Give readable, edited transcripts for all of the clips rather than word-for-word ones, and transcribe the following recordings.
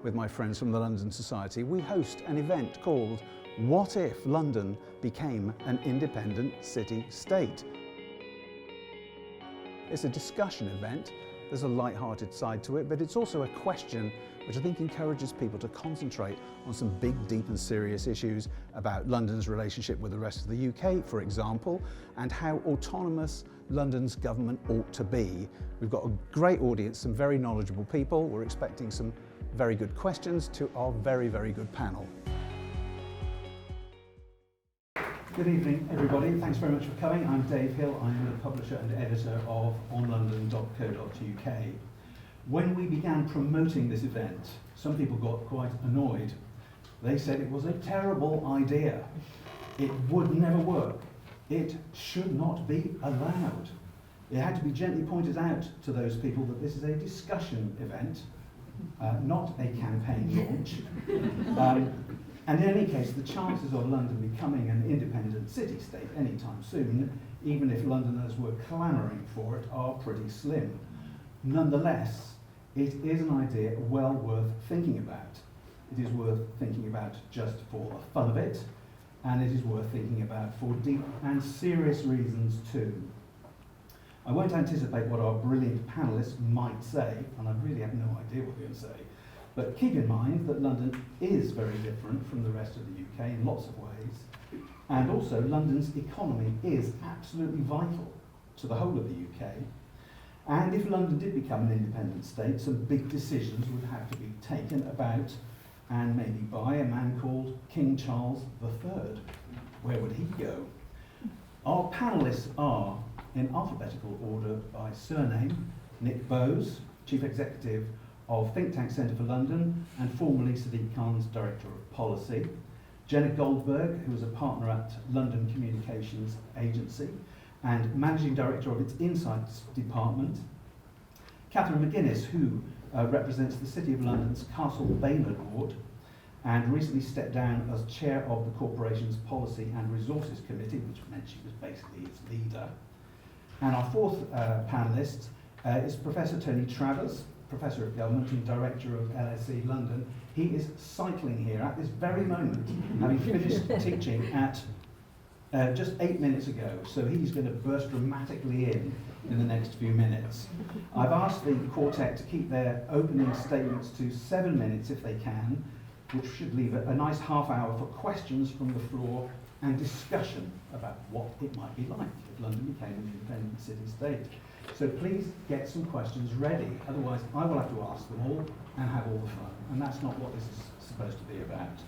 with my friends from the London Society, we host an event called What If London Became an Independent City-State? It's a discussion event. There's a light-hearted side to it, but it's also a question which I think encourages people to concentrate on some big, deep and serious issues about London's relationship with the rest of the UK, for example, and how autonomous London's government ought to be. We've got a great audience, some very knowledgeable people. We're expecting some very good questions to our very, very good panel. Good evening, everybody. Thanks very much for coming. I'm Dave Hill. I'm the publisher and editor of OnLondon.co.uk. When we began promoting this event, some people got quite annoyed. They said it was a terrible idea. It would never work. It should not be allowed. It had to be gently pointed out to those people that this is a discussion event, not a campaign launch. And in any case, the chances of London becoming an independent city-state anytime soon, even if Londoners were clamouring for it, are pretty slim. Nonetheless, it is an idea well worth thinking about. It is worth thinking about just for the fun of it, and it is worth thinking about for deep and serious reasons too. I won't anticipate what our brilliant panellists might say, and I really have no idea what they're going to say. But keep in mind that London is very different from the rest of the UK in lots of ways. And also London's economy is absolutely vital to the whole of the UK. And if London did become an independent state, some big decisions would have to be taken about and maybe by a man called King Charles III. Where would he go? Our panellists are, in alphabetical order by surname, Nick Bowes, Chief Executive of Think Tank Centre for London and formerly Sadiq Khan's Director of Policy, Jenna Goldberg, who is a partner at London Communications Agency and Managing Director of its Insights Department, Catherine McGuinness, who represents the City of London's Castle Baynard Ward and recently stepped down as Chair of the Corporation's Policy and Resources Committee, which meant she was basically its leader. And our fourth panellist is Professor Tony Travers, Professor of Government and Director of LSE London. He is cycling here at this very moment, having finished teaching at just 8 minutes ago, so he's going to burst dramatically in the next few minutes. I've asked the quartet to keep their opening statements to 7 minutes if they can, which should leave a nice half hour for questions from the floor and discussion about what it might be like if London became an independent city-state. So please get some questions ready, otherwise I will have to ask them all and have all the fun, and that's not what this is supposed to be about.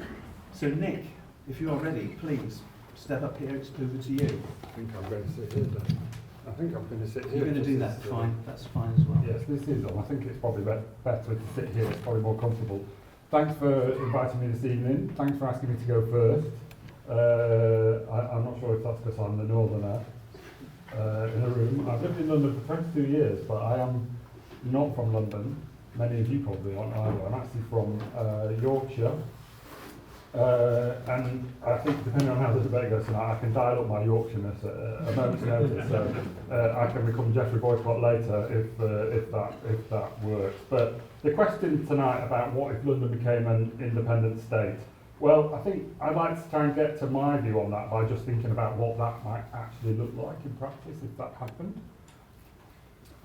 So Nick, if you are ready, please step up here, it's over to you. I think I'm going to sit here then. I think I'm going to sit here. You're going to do that, fine, that's fine as well. Yes, this is on. I think it's probably better to sit here, it's probably more comfortable. Thanks for inviting me this evening, thanks for asking me to go first. I'm not sure if that's because I'm the northerner in the room. I've lived in London for 22 years, but I am not from London. Many of you probably aren't either. I'm actually from Yorkshire. And I think depending on how the debate goes tonight, I can dial up my Yorkshireness at a moment's notice. So I can become Geoffrey Boycott later if that works. But the question tonight about what if London became an independent state? Well, I think I'd like to try and get to my view on that by just thinking about what that might actually look like in practice if that happened.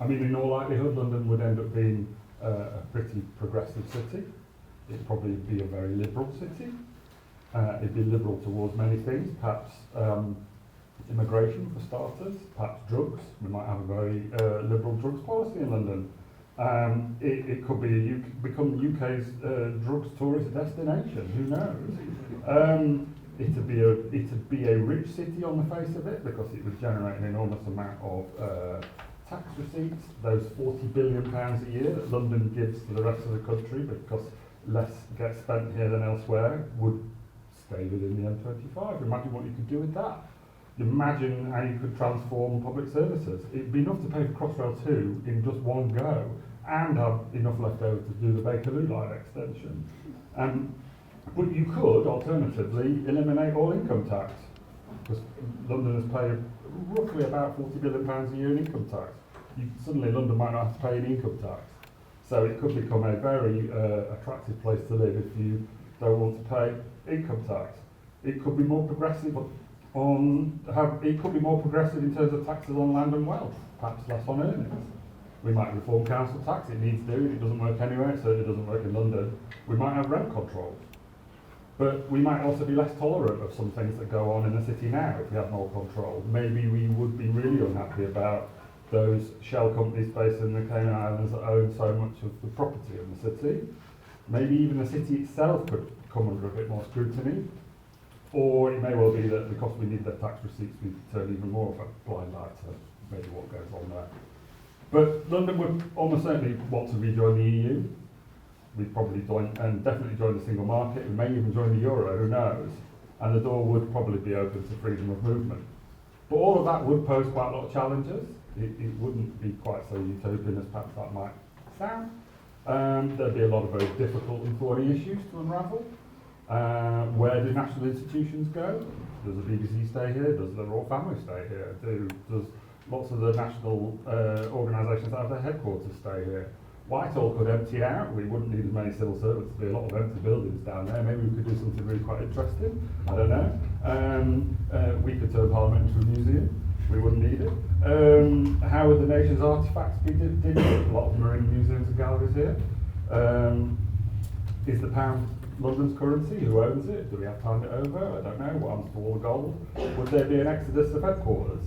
I mean, in all likelihood, London would end up being a pretty progressive city. It'd probably be a very liberal city. It'd be liberal towards many things, perhaps immigration for starters, perhaps drugs. We might have a very liberal drugs policy in London. It could become the UK's drugs tourist destination, who knows? It'd be a rich city on the face of it because it would generate an enormous amount of tax receipts, those £40 billion a year that London gives to the rest of the country because less gets spent here than elsewhere, would stay within the M25. Imagine what you could do with that. Imagine how you could transform public services. It'd be enough to pay for Crossrail 2 in just one go and have enough left over to do the Bakerloo line extension. But you could, alternatively, eliminate all income tax, because Londoners pay roughly about £40 billion a year in income tax. Suddenly London might not have to pay any income tax. So it could become a very attractive place to live if you don't want to pay income tax. It could be more progressive it could be more progressive in terms of taxes on land and wealth, perhaps less on earnings. We might reform council tax, it needs doing, it doesn't work anywhere, it certainly doesn't work in London. We might have rent controls. But we might also be less tolerant of some things that go on in the city now if we have more control. Maybe we would be really unhappy about those shell companies based in the Cayman Islands that own so much of the property of the city. Maybe even the city itself could come under a bit more scrutiny. Or it may well be that because we need their tax receipts, we turn even more of a blind eye to maybe what goes on there. But London would almost certainly want to rejoin the EU. We'd probably join, and definitely join the single market. We may even join the euro, who knows? And the door would probably be open to freedom of movement. But all of that would pose quite a lot of challenges. It wouldn't be quite so utopian as perhaps that might sound. There'd be a lot of very difficult and thorny issues to unravel. Where do national institutions go? Does the BBC stay here? Does the royal family stay here? Does lots of the national organisations that have their headquarters stay here? Whitehall could empty out. We wouldn't need as many civil servants. There'd be a lot of empty buildings down there. Maybe we could do something really quite interesting. I don't know. We could turn Parliament into a museum. We wouldn't need it. How would the nation's artefacts be digital? A lot of them are in museums and galleries here. Is the pound London's currency? Who owns it? Do we have to hand it over? I don't know. What happens to all the gold? Would there be an exodus of headquarters?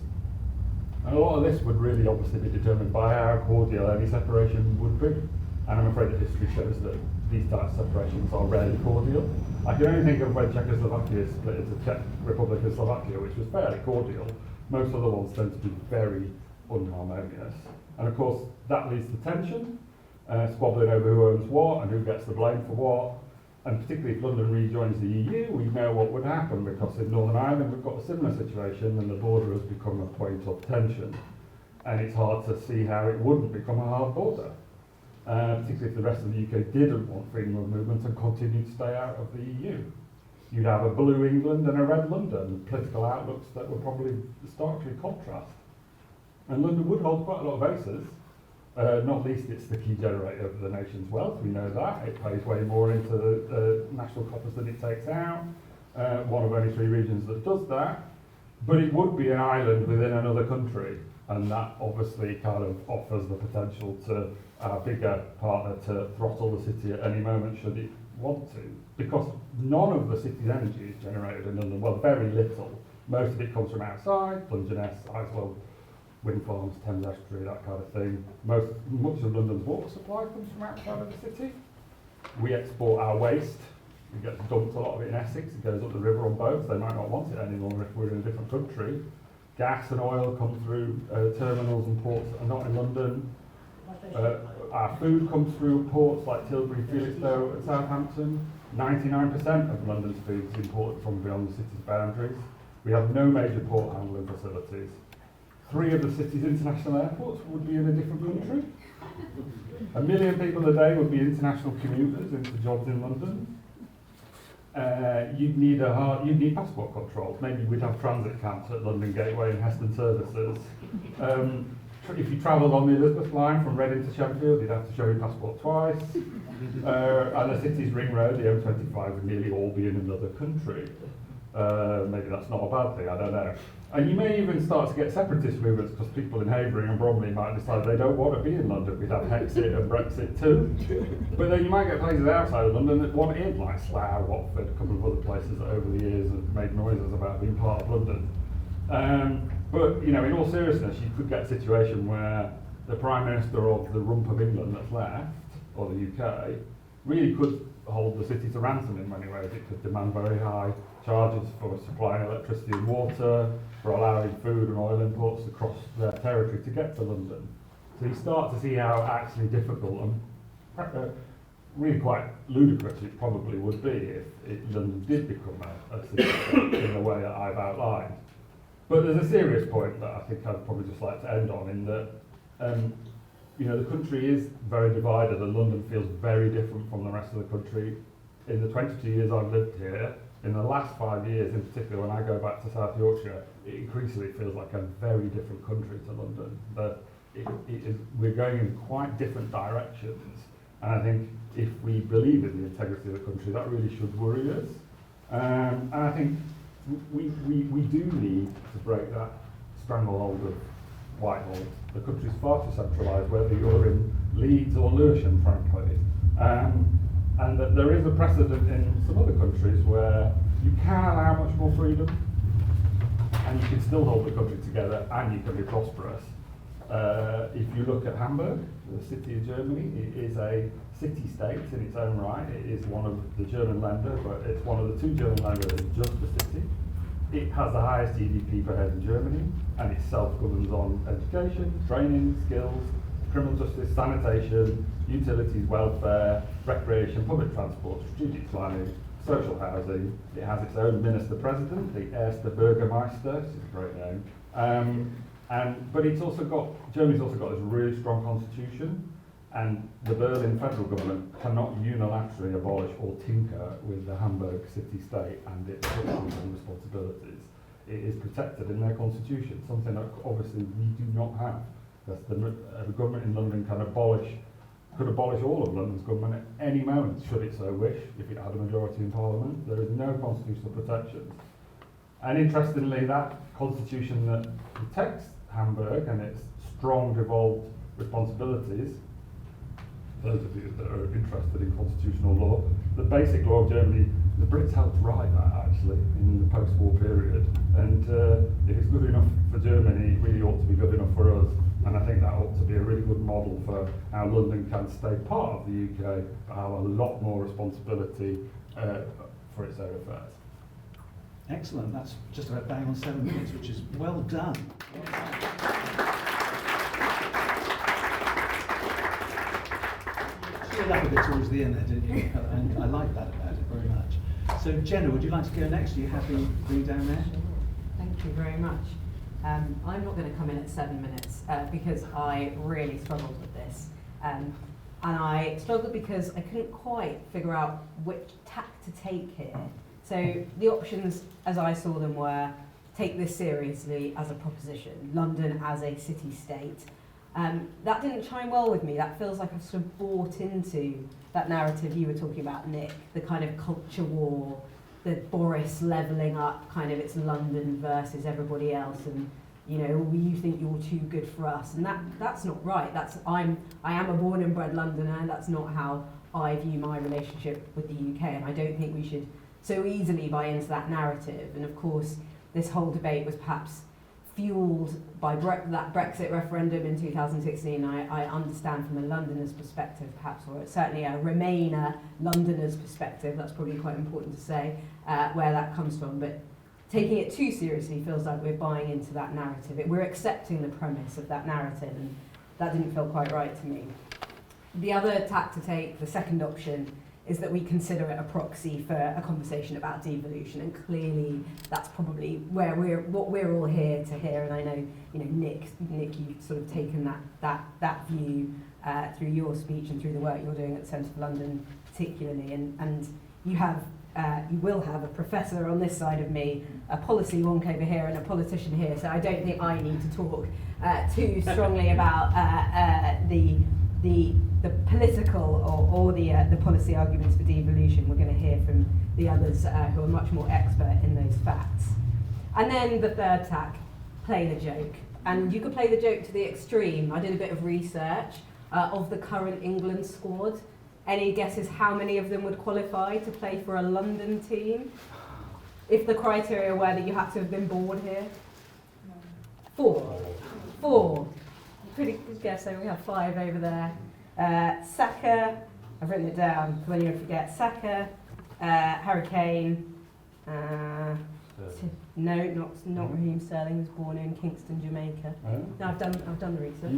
And a lot of this would really obviously be determined by how cordial any separation would be. And I'm afraid that history shows that these types of separations are rarely cordial. I can only think of when Czechoslovakia split into Czech Republic and Slovakia, which was fairly cordial. Most other ones tend to be very unharmonious. And of course, that leads to tension, squabbling over who owns what and who gets the blame for what. And particularly if London rejoins the EU, we know what would happen, because in Northern Ireland we've got a similar situation and the border has become a point of tension. And it's hard to see how it wouldn't become a hard border, particularly if the rest of the UK didn't want freedom of movement and continued to stay out of the EU. You'd have a blue England and a red London, political outlooks that would probably starkly contrast. And London would hold quite a lot of aces. Not least, it's the key generator of the nation's wealth. We know that. It pays way more into the national coffers than it takes out. One of only 3 regions that does that. But it would be an island within another country. And that obviously kind of offers the potential to our bigger partner to throttle the city at any moment should it want to. Because none of the city's energy is generated in London. Well, very little. Most of it comes from outside, Dungeness, Isleslow, wind farms, Thames Estuary, that kind of thing. Much of London's water supply comes from outside of the city. We export our waste. We get dumped a lot of it in Essex. It goes up the river on boats. They might not want it anymore if we're in a different country. Gas and oil come through terminals and ports that are not in London. Our food comes through ports like Tilbury, Felixstowe and Southampton. 99% of London's food is imported from beyond the city's boundaries. We have no major port handling facilities. 3 of the city's international airports would be in a different country. 1 million people a day would be international commuters into jobs in London. You'd need passport controls. Maybe we'd have transit camps at London Gateway and Heston Services. If you travelled on the Elizabeth line from Reading to Sheffield, you'd have to show your passport twice. And the city's ring road, the M25, would nearly all be in another country. Maybe that's not a bad thing, I don't know. And you may even start to get separatist movements because people in Havering and Bromley might decide they don't want to be in London. We'd have Hexit and Brexit too. But then you might get places outside of London that want in, like Slough, Watford, a couple of other places that over the years have made noises about being part of London. But, you know, in all seriousness, you could get a situation where the Prime Minister of the rump of England that's left, or the UK, really could hold the city to ransom in many ways. It could demand very high charges for supplying electricity and water, for allowing food and oil imports to cross their territory to get to London. So you start to see how actually difficult and really quite ludicrous it probably would be if London did become a city in the way that I've outlined. But there's a serious point that I think I'd probably just like to end on, in that you know, the country is very divided and London feels very different from the rest of the country. In the 22 years I've lived here, in the last 5 years in particular, when I go back to South Yorkshire, it increasingly feels like a very different country to London. We're going in quite different directions. And I think if we believe in the integrity of the country, that really should worry us. And I think we do need to break that stranglehold of Whitehall. The country's far too centralised, whether you're in Leeds or Lewisham, frankly. And that there is a precedent in some other countries where you can allow much more freedom, and you can still hold the country together, and you can be prosperous. If you look at Hamburg, the city of Germany, it is a city-state in its own right. It is one of the German Länder, but it's one of the two German Länder that is just a city. It has the highest GDP per head in Germany, and it self-governs on education, training, skills, criminal justice, sanitation, utilities, welfare, recreation, public transport, strategic planning, social housing. It has its own minister-president, the Erster Bürgermeister, which is a great name. But Germany's also got this really strong constitution, and the Berlin federal government cannot unilaterally abolish or tinker with the Hamburg city-state and its functions and responsibilities. It is protected in their constitution, something that obviously we do not have. Because the government in London could abolish all of London's government at any moment, should it so wish, if it had a majority in Parliament. There is no constitutional protections. And interestingly, that constitution that protects Hamburg and its strong devolved responsibilities, those of you that are interested in constitutional law, the basic law of Germany, the Brits helped write that actually in the post-war period. And if it's good enough for Germany, it really ought to be good enough for us. And I think that ought to be a really good model for how London can stay part of the UK, but have a lot more responsibility for its own affairs. Excellent. That's just about bang on 7 minutes, which is well done. Cheered up a bit towards the end there, didn't you? And I like that about it very much. So Jenna, would you like to go next? Are you happy being down there? Thank you very much. I'm not going to come in at 7 minutes because I really struggled with this. And I struggled because I couldn't quite figure out which tack to take here. So the options, as I saw them, were take this seriously as a proposition, London as a city-state. That didn't chime well with me. That feels like I've sort of bought into that narrative you were talking about, Nick, the kind of culture war, the Boris levelling up, kind of it's London versus everybody else, and you think you're too good for us, and that's not right. I am a born and bred Londoner, and that's not how I view my relationship with the UK, and I don't think we should so easily buy into that narrative. And of course, this whole debate was perhaps fueled by that Brexit referendum in 2016. I understand from a Londoner's perspective, perhaps, or certainly a Remainer Londoner's perspective, that's probably quite important to say, where that comes from. But taking it too seriously feels like we're buying into that narrative. We're accepting the premise of that narrative, and that didn't feel quite right to me. The other tack to take, the second option, is that we consider it a proxy for a conversation about devolution, and clearly that's probably what we're all here to hear. And I know, Nick, you've sort of taken that view through your speech and through the work you're doing at the Centre for London, particularly, and you will have a professor on this side of me, a policy wonk over here, and a politician here. So I don't think I need to talk too strongly about the political or the policy arguments for devolution. We're going to hear from the others who are much more expert in those facts. And then the third tack, play the joke. And you could play the joke to the extreme. I did a bit of research of the current England squad. Any guesses how many of them would qualify to play for a London team? If the criteria were that you had to have been born here? Four. Pretty good guess, so we have 5 over there. Saka, I've written it down for when you forget. Saka, Harry Kane, no, not Raheem Sterling, was born in Kingston, Jamaica. Oh. No, I've done the research.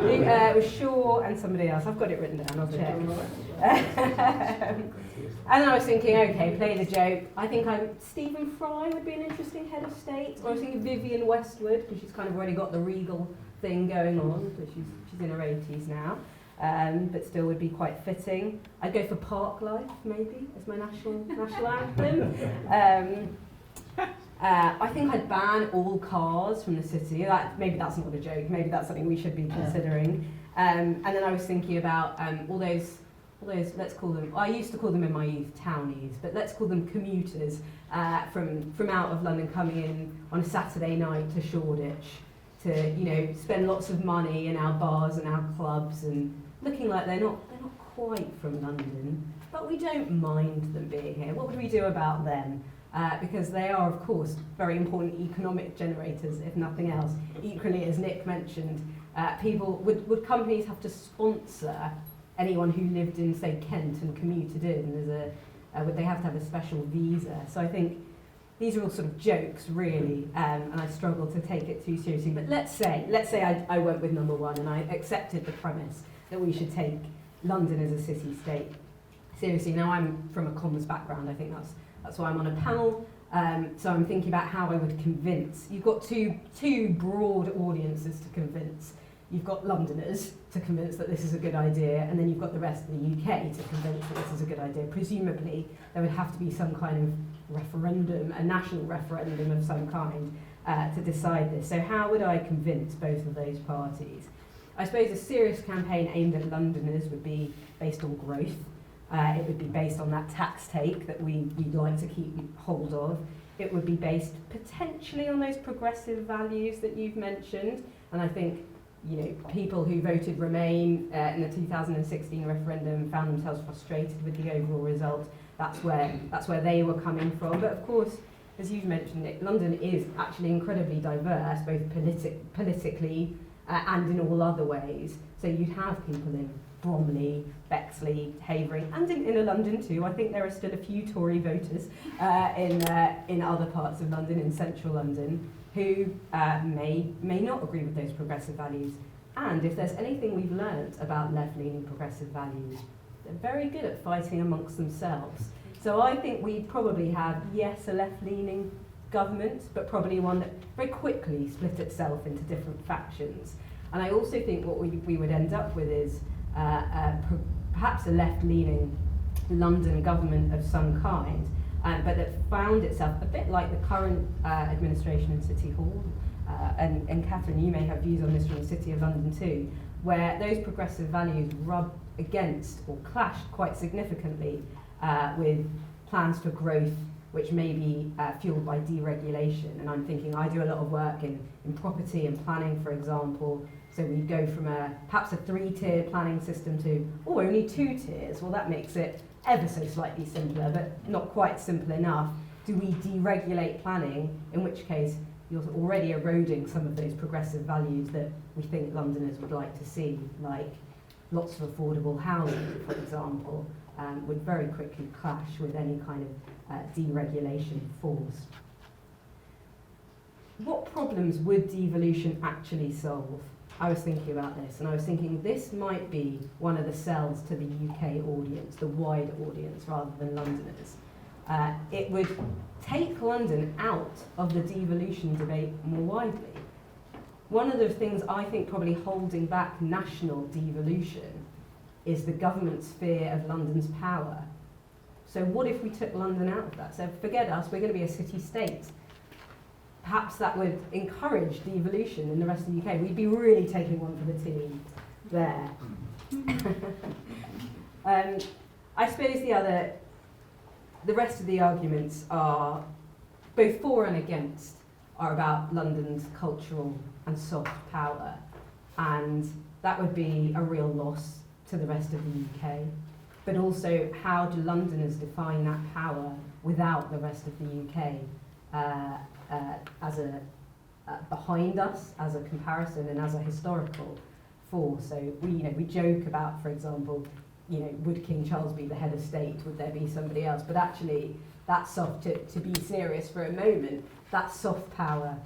It was Shaw and somebody else. I've got it written down, I'll check. And then I was thinking, okay, play the joke. I think Stephen Fry would be an interesting head of state, or I was thinking Vivienne Westwood, because she's kind of already got the regal thing going on, but she's in her 80s now, but still would be quite fitting. I'd go for Park Life, maybe, as my national anthem. I think I'd ban all cars from the city. Maybe that's not a joke, maybe that's something we should be considering. And then I was thinking about all those, let's call them, I used to call them in my youth townies, but let's call them commuters from out of London coming in on a Saturday night to Shoreditch to, spend lots of money in our bars and our clubs and looking like they're not quite from London, but we don't mind them being here. What would we do about them? Because they are, of course, very important economic generators, if nothing else. Equally, as Nick mentioned, would companies have to sponsor anyone who lived in, say, Kent and commuted in? Would they have to have a special visa? So I think these are all sort of jokes, really, and I struggle to take it too seriously. But let's say I went with number one and I accepted the premise that we should take London as a city-state seriously. Now, I'm from a comms background. I think that's why I'm on a panel. So I'm thinking about how I would convince. You've got two broad audiences to convince. You've got Londoners to convince that this is a good idea, and then you've got the rest of the UK to convince that this is a good idea. Presumably, there would have to be some kind of referendum, a national referendum of some kind, to decide this. So how would I convince both of those parties? I suppose a serious campaign aimed at Londoners would be based on growth. It would be based on that tax take that we'd like to keep hold of. It would be based potentially on those progressive values that you've mentioned. And I think, people who voted Remain in the 2016 referendum found themselves frustrated with the overall result. That's where they were coming from. But of course, as you've mentioned, Nick, London is actually incredibly diverse, both politically and in all other ways. So you'd have people in Bromley, Bexley, Havering, and in London too. I think there are still a few Tory voters in other parts of London, in central London, who may not agree with those progressive values. And if there's anything we've learnt about left-leaning progressive values, they're very good at fighting amongst themselves. So I think we probably have, yes, a left-leaning government, but probably one that very quickly split itself into different factions. And I also think what we would end up with is perhaps a left-leaning London government of some kind, but that found itself a bit like the current administration in City Hall. And Catherine, you may have views on this from the City of London too, where those progressive values rub against or clashed quite significantly with plans for growth, which may be fueled by deregulation. And I'm thinking, I do a lot of work in property and planning, for example. So we go from perhaps a 3-tier planning system to, only 2 tiers. Well, that makes it ever so slightly simpler, but not quite simple enough. Do we deregulate planning, in which case you're already eroding some of those progressive values that we think Londoners would like to see, like lots of affordable housing, for example, would very quickly clash with any kind of deregulation force. What problems would devolution actually solve? I was thinking about this, and I was thinking this might be one of the sells to the UK audience, the wider audience, rather than Londoners. It would take London out of the devolution debate more widely. One of the things I think probably holding back national devolution is the government's fear of London's power. So what if we took London out of that? So forget us, we're going to be a city-state. Perhaps that would encourage devolution in the rest of the UK. We'd be really taking one for the team there. I suppose the rest of the arguments are, both for and against, are about London's cultural and soft power. And that would be a real loss to the rest of the UK. But also, how do Londoners define that power without the rest of the UK as behind us, as a comparison and as a historical force? So we joke about, for example, would King Charles be the head of state? Would there be somebody else? But actually, that soft, to be serious for a moment, that soft power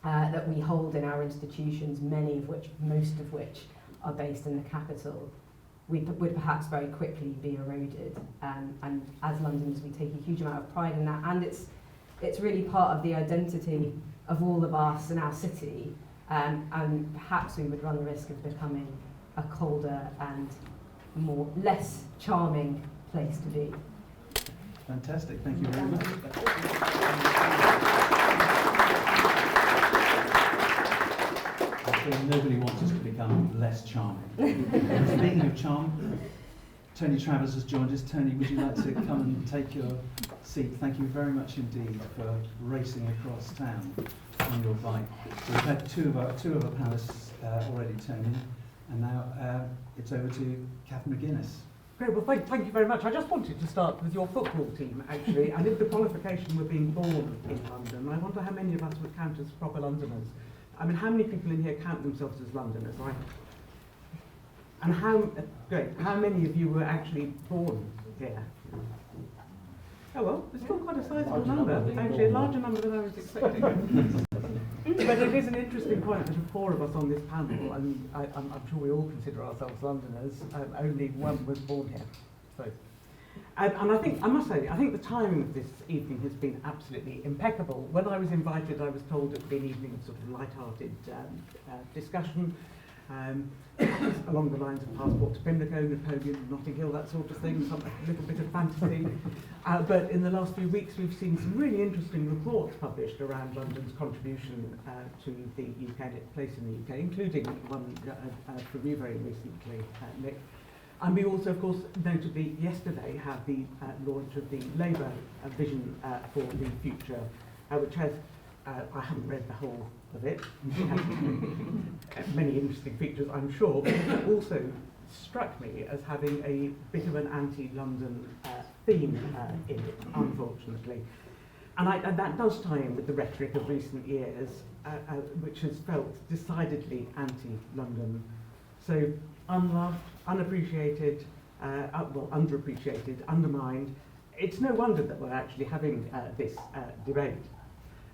that we hold in our institutions, most of which are based in the capital, would perhaps very quickly be eroded. And as Londoners, we take a huge amount of pride in that. And it's really part of the identity of all of us in our city. And perhaps we would run the risk of becoming a colder and less charming place to be. Fantastic, thank you very much. actually nobody wants us to become less charming. Speaking of charm, Tony Travers has joined us. Tony, would you like to come and take your seat? Thank you very much indeed for racing across town on your bike. So we've had two of our panellists already, Tony, and now it's over to Catherine McGuinness. Great, well thank you very much. I just wanted to start with your football team actually, and if the qualification were being born in London, I wonder how many of us would count as proper Londoners. I mean, how many people in here count themselves as Londoners, right? And how many of you were actually born here? Oh well, it's still quite a sizable number, actually a larger number than I was expecting. But it is an interesting point that of four of us on this panel, and I'm sure we all consider ourselves Londoners, only one was born here. So, and I must say, I think the timing of this evening has been absolutely impeccable. When I was invited, I was told it would be an evening of sort of light-hearted discussion, along the lines of Passport to Pimlico, Napoleon, Notting Hill, that sort of thing, a little bit of fantasy. But in the last few weeks we've seen some really interesting reports published around London's contribution to the UK and its place in the UK, including one from you very recently, Nick. And we also, of course, notably yesterday had the launch of the Labour vision for the future, which has, I haven't read the whole of it, many interesting features I'm sure, but it also struck me as having a bit of an anti-London theme in it, unfortunately. And that does tie in with the rhetoric of recent years, which has felt decidedly anti-London. So unloved, unappreciated, underappreciated, undermined. It's no wonder that we're actually having this debate.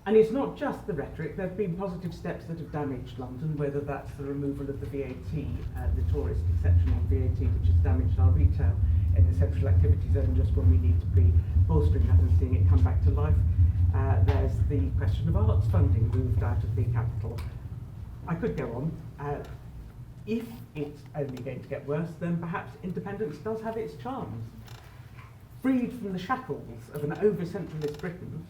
And it's not just the rhetoric. There have been positive steps that have damaged London, whether that's the removal of the VAT, the tourist exception on VAT, which has damaged our retail in the central activity zone just when we need to be bolstering that and seeing it come back to life. There's the question of arts funding moved out of the capital. I could go on. If it's only going to get worse, then perhaps independence does have its charms. Freed from the shackles of an over-centralist Britain,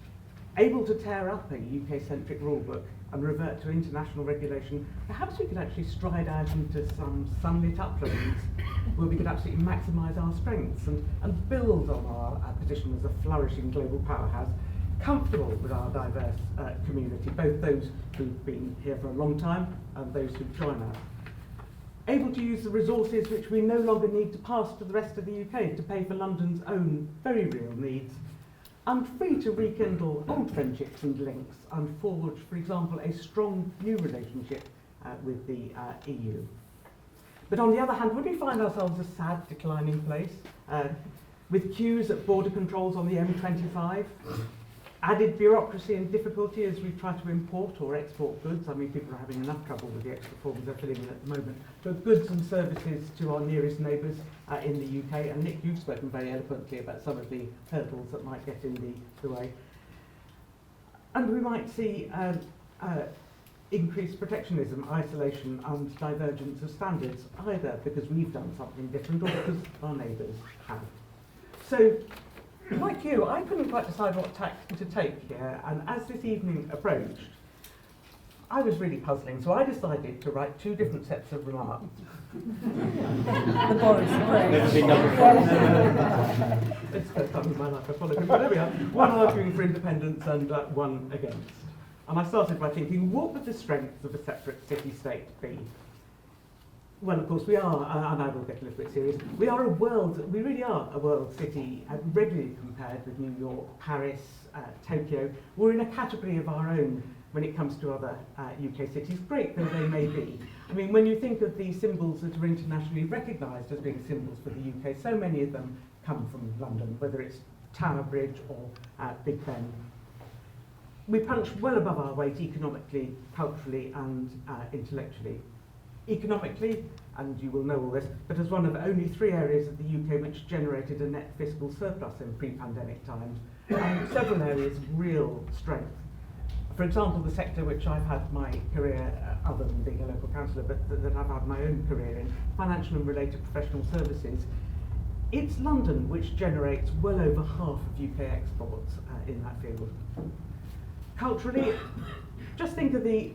able to tear up a UK-centric rulebook and revert to international regulation, perhaps we could actually stride out into some sunlit uplands where we could absolutely maximise our strengths and build on our position as a flourishing global powerhouse, comfortable with our diverse community, both those who've been here for a long time and those who join us. Able to use the resources which we no longer need to pass to the rest of the UK to pay for London's own very real needs, and free to rekindle old friendships and links and forge, for example, a strong new relationship with the EU. But on the other hand, would we find ourselves a sad, declining place, with queues at border controls on the M25, added bureaucracy and difficulty as we try to import or export goods? I mean, people are having enough trouble with the extra forms they're filling in at the moment. But goods and services to our nearest neighbours in the UK. And Nick, you've spoken very eloquently about some of the hurdles that might get in the way. And we might see increased protectionism, isolation and divergence of standards, either because we've done something different or because our neighbours have. So, like you, I couldn't quite decide what tack to take here, and as this evening approached, I was really puzzling, so I decided to write two different sets of remarks. The Boris approach. It's the first time in my life I followed him, but there we are. One arguing for independence and one against. And I started by thinking, what would the strengths of a separate city-state be? Well, of course, we are, and I will get a little bit serious, we really are a world city, regularly compared with New York, Paris, Tokyo. We're in a category of our own when it comes to other UK cities, great though they may be. I mean, when you think of the symbols that are internationally recognised as being symbols for the UK, so many of them come from London, whether it's Tower Bridge or Big Ben. We punch well above our weight economically, culturally and intellectually. Economically, and you will know all this, but as one of only 3 areas of the UK which generated a net fiscal surplus in pre-pandemic times, and several areas of real strength. For example, the sector which I've had my career, other than being a local councillor, but that I've had my own career in, financial and related professional services, it's London which generates well over half of UK exports in that field. Culturally, Just think of the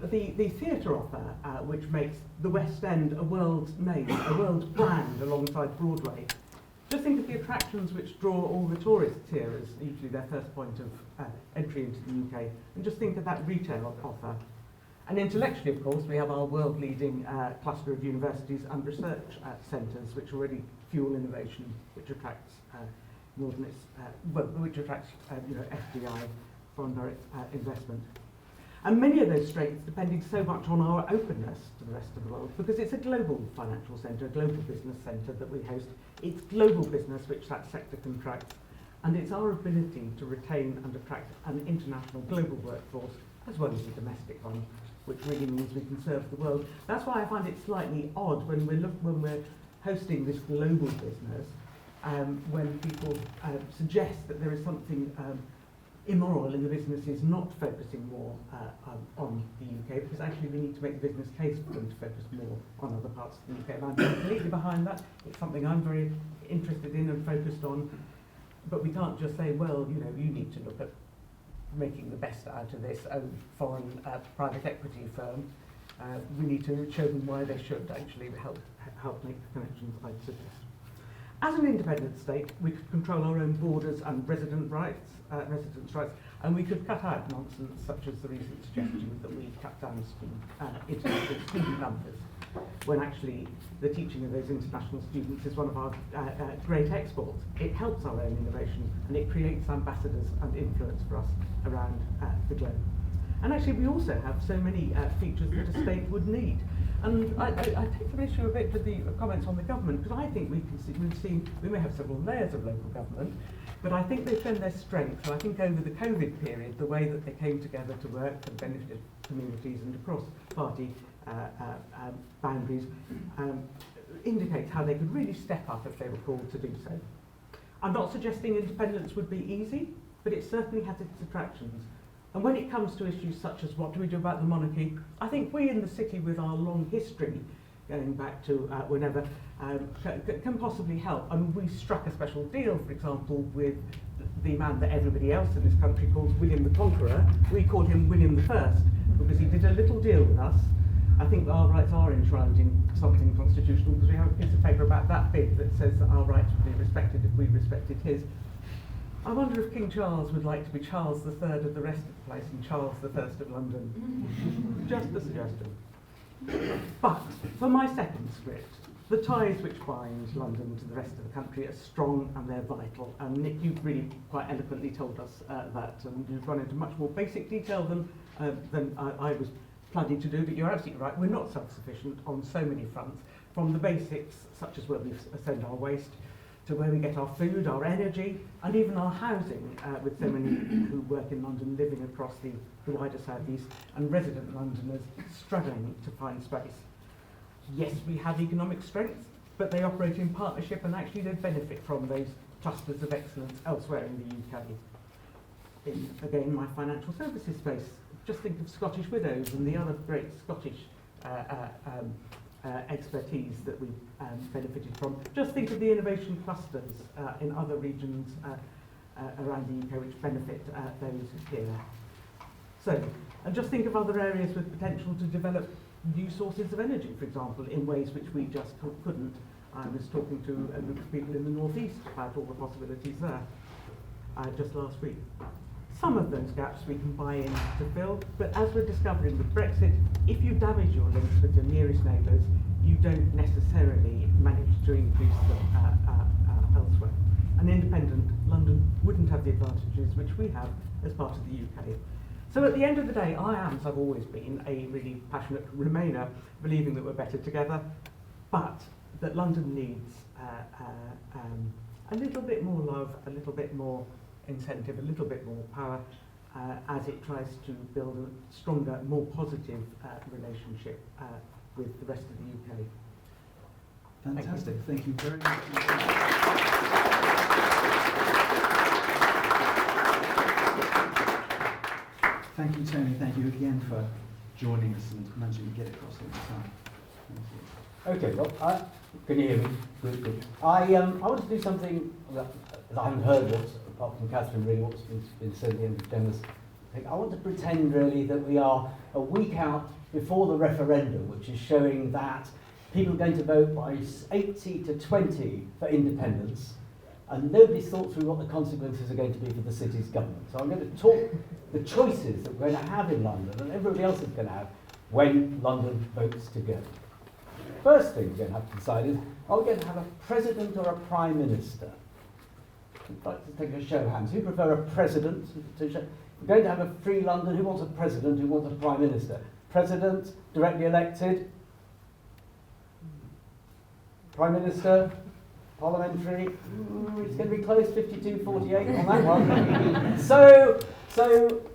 theatre offer, which makes the West End a world name, a world brand alongside Broadway. Just think of the attractions which draw all the tourists here as usually their first point of entry into the UK. And just think of that retail offer. And intellectually, of course, we have our world-leading cluster of universities and research centres which already fuel innovation, which attracts which attracts FDI, foreign direct investment. And many of those strengths depending so much on our openness to the rest of the world, because it's a global financial centre, a global business centre that we host. It's global business which that sector contracts, and it's our ability to retain and attract an international global workforce as well as a domestic one, which really means we can serve the world. That's why I find it slightly odd when we're hosting this global business, when people suggest that there is something immoral in the businesses not focusing more on the UK, because actually we need to make the business case for them to focus more on other parts of the UK. And I'm completely behind that. It's something I'm very interested in and focused on. But we can't just say, well, you need to look at making the best out of this foreign private equity firm. We need to show them why they should actually help make the connections I'd suggest. As an independent state, we could control our own borders and residents' rights, and we could cut out nonsense such as the recent suggestion that we cut down international student numbers, when actually the teaching of those international students is one of our great exports. It helps our own innovation, and it creates ambassadors and influence for us around the globe. And actually we also have so many features that a state would need. And I take some issue a bit with the comments on the government, because I think we may have several layers of local government, but I think they've shown their strength. And I think over the COVID period, the way that they came together to work and benefited communities and across party boundaries indicates how they could really step up if they were called to do so. I'm not suggesting independence would be easy, but it certainly has its attractions. And when it comes to issues such as what do we do about the monarchy, I think we in the city with our long history, going back to whenever, can possibly help. I mean, we struck a special deal, for example, with the man that everybody else in this country calls William the Conqueror. We called him William I, because he did a little deal with us. I think our rights are enshrined in something constitutional, because we have a piece of paper about that big that says that our rights would be respected if we respected his. I wonder if King Charles would like to be Charles III of the rest of the place and Charles I of London. Just a suggestion. But for my second script, the ties which bind London to the rest of the country are strong and they're vital. And Nick, you've really quite eloquently told us that, and you've gone into much more basic detail than I was planning to do, but you're absolutely right. We're not self-sufficient on so many fronts, from the basics, such as where we send our waste, to where we get our food, our energy, and even our housing, with so many who work in London living across the wider southeast, and resident Londoners struggling to find space. Yes, we have economic strength, but they operate in partnership, and actually they benefit from those clusters of excellence elsewhere in the UK. In, again, my financial services space, just think of Scottish Widows and the other great Scottish expertise that we've benefited from. Just think of the innovation clusters in other regions around the UK which benefit those here. So, and just think of other areas with potential to develop new sources of energy, for example, in ways which we just couldn't. I was talking to a group of people in the northeast about all the possibilities there just last week. Some of those gaps we can buy in to fill, but as we're discovering with Brexit, if you damage your links with your nearest neighbours, you don't necessarily manage to increase them elsewhere. An independent London wouldn't have the advantages which we have as part of the UK. So at the end of the day, I am, as I've always been, a really passionate Remainer, believing that we're better together, but that London needs a little bit more love, a little bit more incentive, a little bit more power as it tries to build a stronger, more positive relationship with the rest of the UK. Fantastic. Thank you very much. Thank you, Tony. Thank you again for joining us and managing to get across all the time. Thank you. Okay, well, can you hear me? Good, good. I want to do something that I haven't heard what's, apart from Catherine, really what's been said at the end of Jenna's I want to pretend really that we are a week out before the referendum, which is showing that people are going to vote by 80 to 20 for independence, and nobody's thought through what the consequences are going to be for the city's government. So I'm going to talk the choices that we're going to have in London, and everybody else is going to have, when London votes to go. First thing we're going to have to decide is, are we going to have a president or a prime minister? I'd like to take a show of hands. Who prefer a president? We're going to have a free London. Who wants a president? Who wants a prime minister? President, directly elected. Prime minister, parliamentary. It's going to be close, 52-48 on that one. So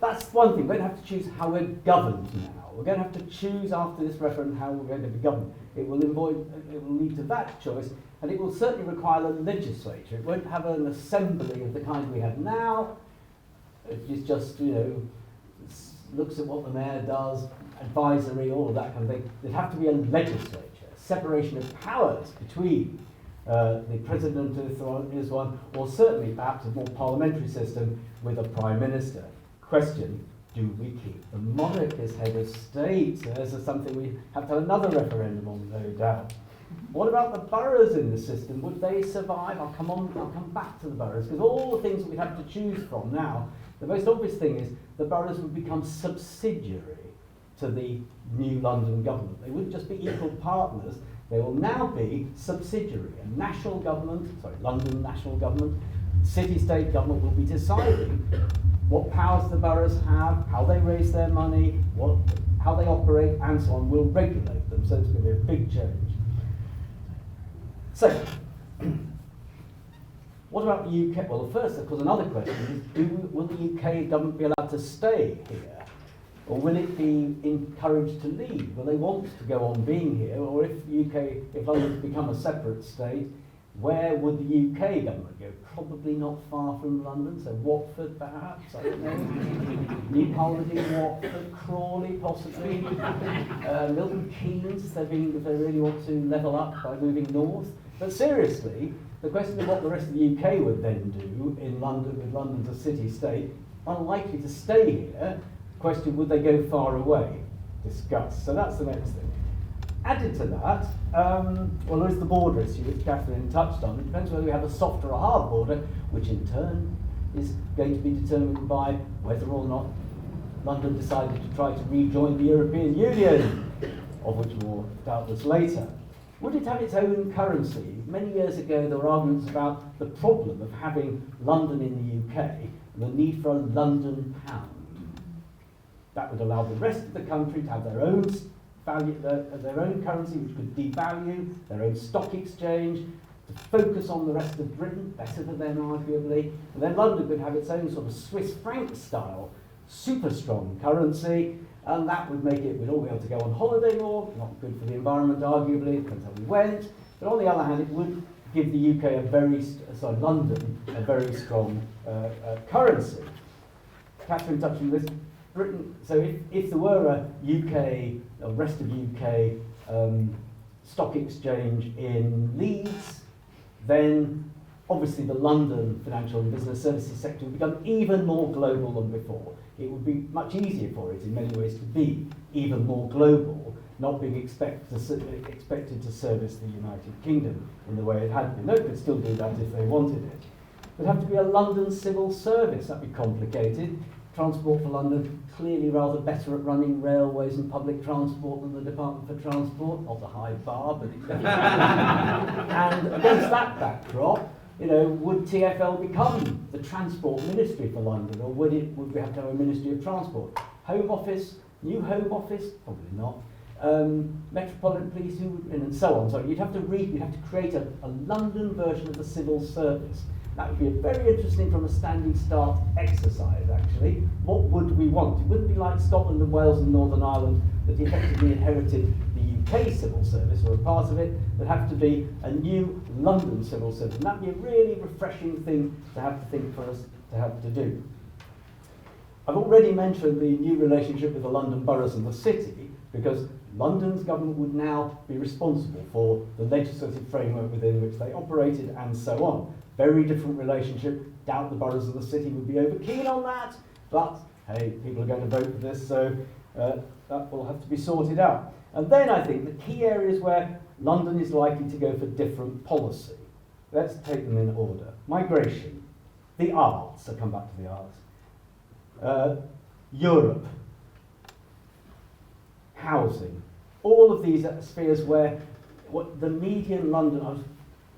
that's one thing. We're going to have to choose how we're governed now. We're going to have to choose after this referendum how we're going to be governed. It will lead to that choice, and it will certainly require a legislature. It won't have an assembly of the kind we have now. It just, looks at what the mayor does, advisory, all of that kind of thing. There'd have to be a legislature, a separation of powers between the president is one, or certainly perhaps a more parliamentary system with a prime minister. Question: do we keep the monarch as head of state? So this is something we have to have another referendum on, no doubt. What about the boroughs in the system? Would they survive? I'll come back to the boroughs, because all the things that we have to choose from now, the most obvious thing is the boroughs would become subsidiary to the new London government. They wouldn't just be equal partners, they will now be subsidiary. A national government, London national government, city-state government will be deciding what powers the boroughs have, how they raise their money, how they operate, and so on, will regulate them. So it's going to be a big change. So, what about the UK? Well, first, of course, another question is, will the UK government be allowed to stay here? Or will it be encouraged to leave? Will they want to go on being here? Or if London's become a separate state, where would the UK government go? Probably not far from London, so Watford perhaps, I don't know. New Colony, Watford, Crawley possibly. Milton Keynes, if they really want to level up by moving north. But seriously, the question of what the rest of the UK would then do in London, with London as a city-state, unlikely to stay here. Question, would they go far away? Discuss. So that's the next thing. Added to that, there is the border issue, which Catherine touched on. It depends whether we have a soft or a hard border, which in turn is going to be determined by whether or not London decided to try to rejoin the European Union, of which more doubtless later. Would it have its own currency? Many years ago there were arguments about the problem of having London in the UK and the need for a London pound. That would allow the rest of the country to have their own value, their own currency, which could devalue, their own stock exchange, to focus on the rest of Britain, better than them arguably, and then London could have its own sort of Swiss franc style, super strong currency, and that would make it, we'd all be able to go on holiday more, not good for the environment arguably, depends how we went, but on the other hand it would give the UK London a very strong currency. Catherine touched on this. Britain, so if there were a UK, or rest of UK stock exchange in Leeds, then obviously the London financial and business services sector would become even more global than before. It would be much easier for it in many ways to be even more global, not being expected to service the United Kingdom in the way it had been. They could still do that if they wanted it. There'd have to be a London civil service. That'd be complicated. Transport for London, clearly rather better at running railways and public transport than the Department for Transport, not a high bar, but it's and against that backdrop, would TfL become the transport ministry for London, or would we have to have a Ministry of Transport? Home Office, new Home Office? Probably not. Metropolitan Police, and so on. So you'd have to create a London version of the civil service. That would be very interesting from a standing start exercise, actually. What would we want? It wouldn't be like Scotland and Wales and Northern Ireland that effectively inherited the UK civil service, or a part of it. There'd have to be a new London civil service. And that'd be a really refreshing thing to have to think for us to have to do. I've already mentioned the new relationship with the London boroughs and the city, because London's government would now be responsible for the legislative framework within which they operated and so on. Very different relationship. Doubt the boroughs and the city would be over keen on that, but hey, people are going to vote for this, so that will have to be sorted out. And then I think the key areas where London is likely to go for different policy. Let's take them in order. Migration, the arts, I'll come back to the arts, Europe, housing, all of these are spheres where what the median London,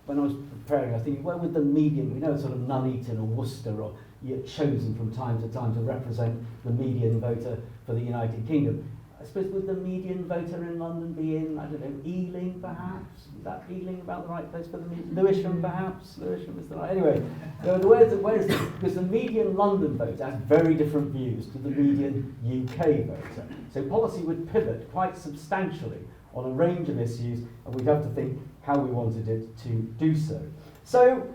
when I was preparing, I was thinking, where would the median, we know sort of Nuneaton or Worcester or you're chosen from time to time to represent the median voter for the United Kingdom. I suppose would the median voter in London be in, I don't know, Ealing perhaps? Is that Ealing about the right place for the median? Lewisham perhaps? Lewisham is the right, anyway. Because the median London voter has very different views to the median UK voter. So policy would pivot quite substantially on a range of issues, and we'd have to think how we wanted it to do so. So,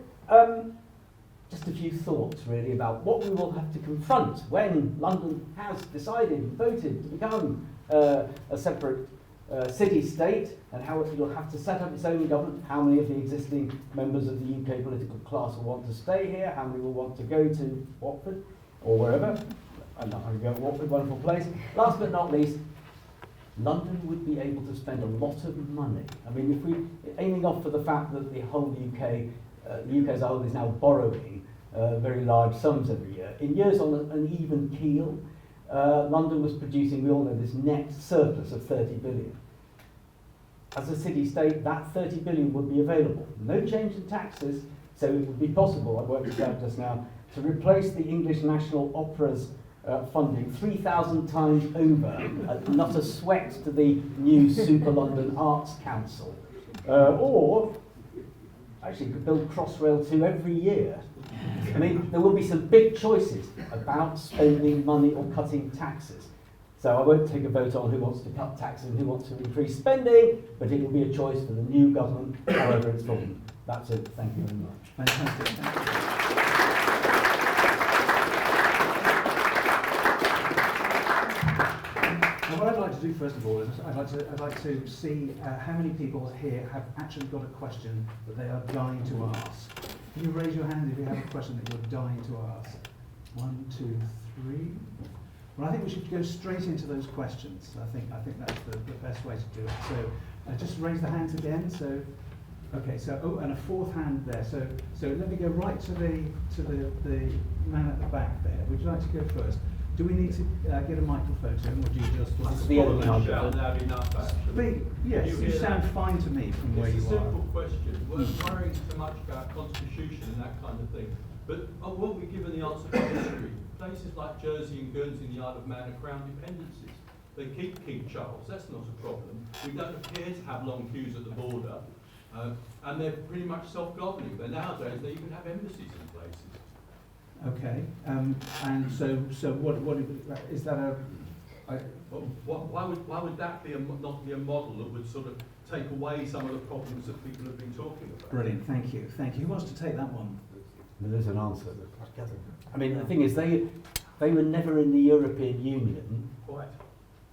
just a few thoughts really about what we will have to confront when London has decided and voted to become a separate city-state, and how it will have to set up its own government, how many of the existing members of the UK political class will want to stay here, how many will want to go to Watford or wherever. I'm not going to go to Watford, wonderful place. Last but not least, London would be able to spend a lot of money. I mean, if we aiming off for the fact that the whole UK, the UK as a whole is now borrowing very large sums every year. In years on an even keel, London was producing, we all know, this net surplus of 30 billion. As a city-state, that 30 billion would be available. No change in taxes, so it would be possible, I worked it out just now, to replace the English National Opera's funding 3,000 times over, not a sweat to the new Super London Arts Council. Or, actually, you could build Crossrail 2 every year. I mean, there will be some big choices about spending money or cutting taxes. So I won't take a vote on who wants to cut taxes and who wants to increase spending, but it will be a choice for the new government, however it's formed. That's it. Thank you very much. Fantastic. Thank you. Now, what I'd like to do first of all is I'd like to see how many people here have actually got a question that they are dying to ask. Can you raise your hand if you have a question that you're dying to ask? 1, 2, 3. Well, I think we should go straight into those questions. I think that's the best way to do it. So just raise the hands again. So, okay. So and a fourth hand there. So let me go right to the man at the back there. Would you like to go first? Do we need to get a microphone to him, or do you just want to speak? Shout loud enough, actually. Yes, you sound fine to me from where you are. It's a simple question. We're worrying so much about constitution and that kind of thing. But won't we given the answer by history? Places like Jersey and Guernsey and the Isle of Man are crown dependencies. They keep King Charles. That's not a problem. We don't appear to have long queues at the border. And they're pretty much self-governing. But nowadays, they even have embassies in places. Okay, and so what is that Why would that be not be a model that would sort of take away some of the problems that people have been talking about? Brilliant, thank you. Who wants to take that one? There is an answer. I mean, the thing is, they were never in the European Union. Quite.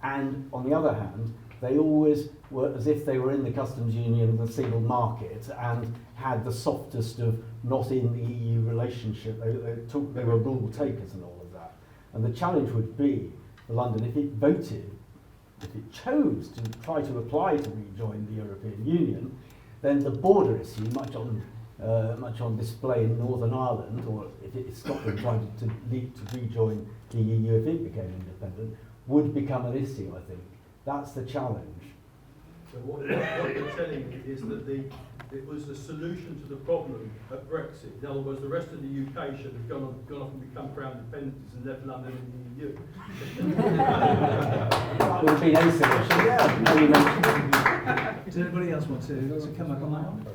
And on the other hand, they always were as if they were in the customs union, the single market, and had the softest of not in the EU relationship. They were rule takers and all of that. And the challenge would be for London, if it chose to try to apply to rejoin the European Union, then the border issue, much on display in Northern Ireland, or if Scotland tried to rejoin the EU if it became independent, would become an issue, I think. That's the challenge. So what you're telling me is that it was the solution to the problem at Brexit. In other words, the rest of the UK should have gone off and become crown dependencies and left London in the EU. That would have been a solution, yeah. Does anybody else want to come up on that one?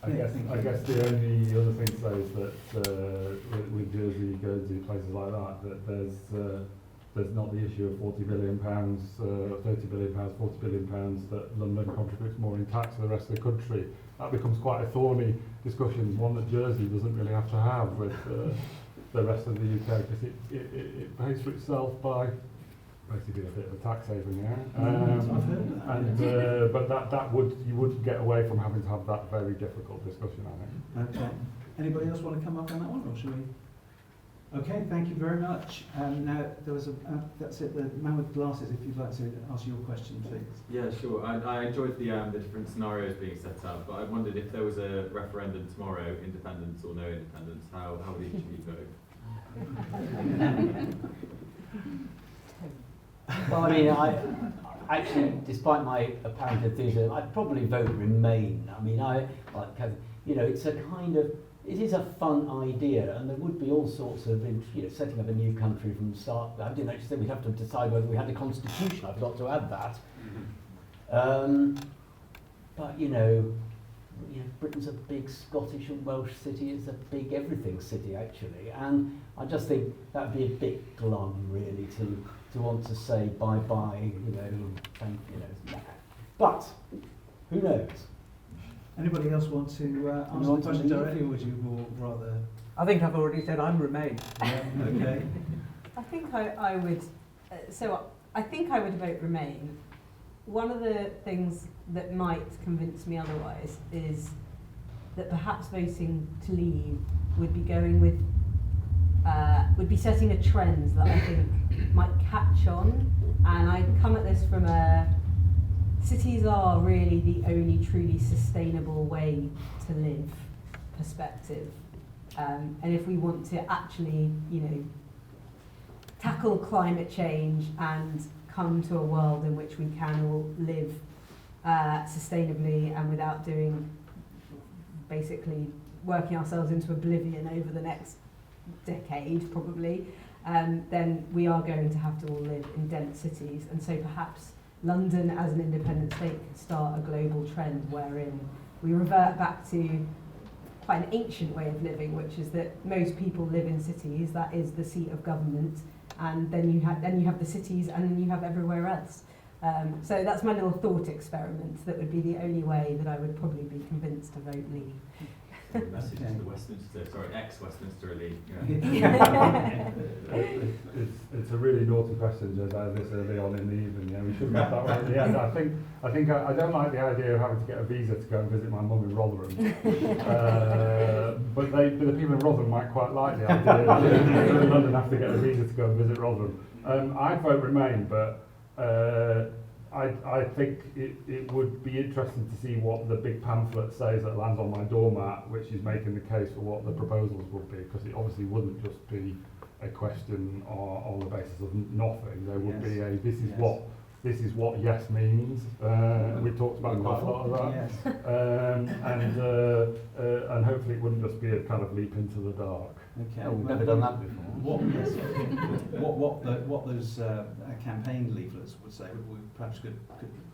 I guess the only other thing to say is that with Jersey, Guernsey, places like that there's not the issue of £40 billion, £30 billion, £40 billion that London contributes more in tax to the rest of the country. That becomes quite a thorny discussion, one that Jersey doesn't really have to have with the rest of the UK, because it pays for itself by basically a bit of a tax haven, yeah. I've heard of that. But you would get away from having to have that very difficult discussion, I think. Okay. Anybody else want to come up on that one, or should we? Okay, thank you very much. Now, there was that's it, the man with glasses, if you'd like to ask your question, please. Yeah, sure. I enjoyed the different scenarios being set out, but I wondered if there was a referendum tomorrow, independence or no independence, how would each of you vote? Well, I mean, I actually, despite my apparent enthusiasm, I'd probably vote Remain. I mean, it's a kind of, it is a fun idea, and there would be all sorts of, setting up a new country from the start. I didn't actually say we'd have to decide whether we had a constitution. I forgot to add that. But Britain's a big Scottish and Welsh city. It's a big everything city, actually, and I just think that'd be a bit glum, really, to want to say bye-bye, But who knows? Anybody else want to answer the question directly, or would you rather? I think I've already said I'm Remain. Yeah, okay. I think I would. I think I would vote Remain. One of the things that might convince me otherwise is that perhaps voting to leave would be going with, would be setting a trend that I think might catch on. And I come at this from cities are really the only truly sustainable way to live perspective. And if we want to actually, tackle climate change and come to a world in which we can all live sustainably and without basically working ourselves into oblivion over the next decade probably, then we are going to have to all live in dense cities. And so perhaps London as an independent state could start a global trend wherein we revert back to quite an ancient way of living, which is that most people live in cities, that is the seat of government, and then you have the cities, and then you have everywhere else. So that's my little thought experiment. That would be the only way that I would probably be convinced to vote leave. Message to the ex-Westminster elite. It's a really naughty question, this early on in the evening. We should have that right at the end. I don't like the idea of having to get a visa to go and visit my mum in Rotherham. But the people in Rotherham might quite like the idea that in London have to get a visa to go and visit Rotherham. I'd vote Remain, but I think it would be interesting to see what the big pamphlet says that lands on my doormat, which is making the case for what the proposals would be, because it obviously wouldn't just be a question on the basis of nothing. There would be a this is what yes means. We talked about quite a lot of that, and hopefully it wouldn't just be a kind of leap into the dark. Okay. We've never done that before. What those campaign leaflets would say, we perhaps could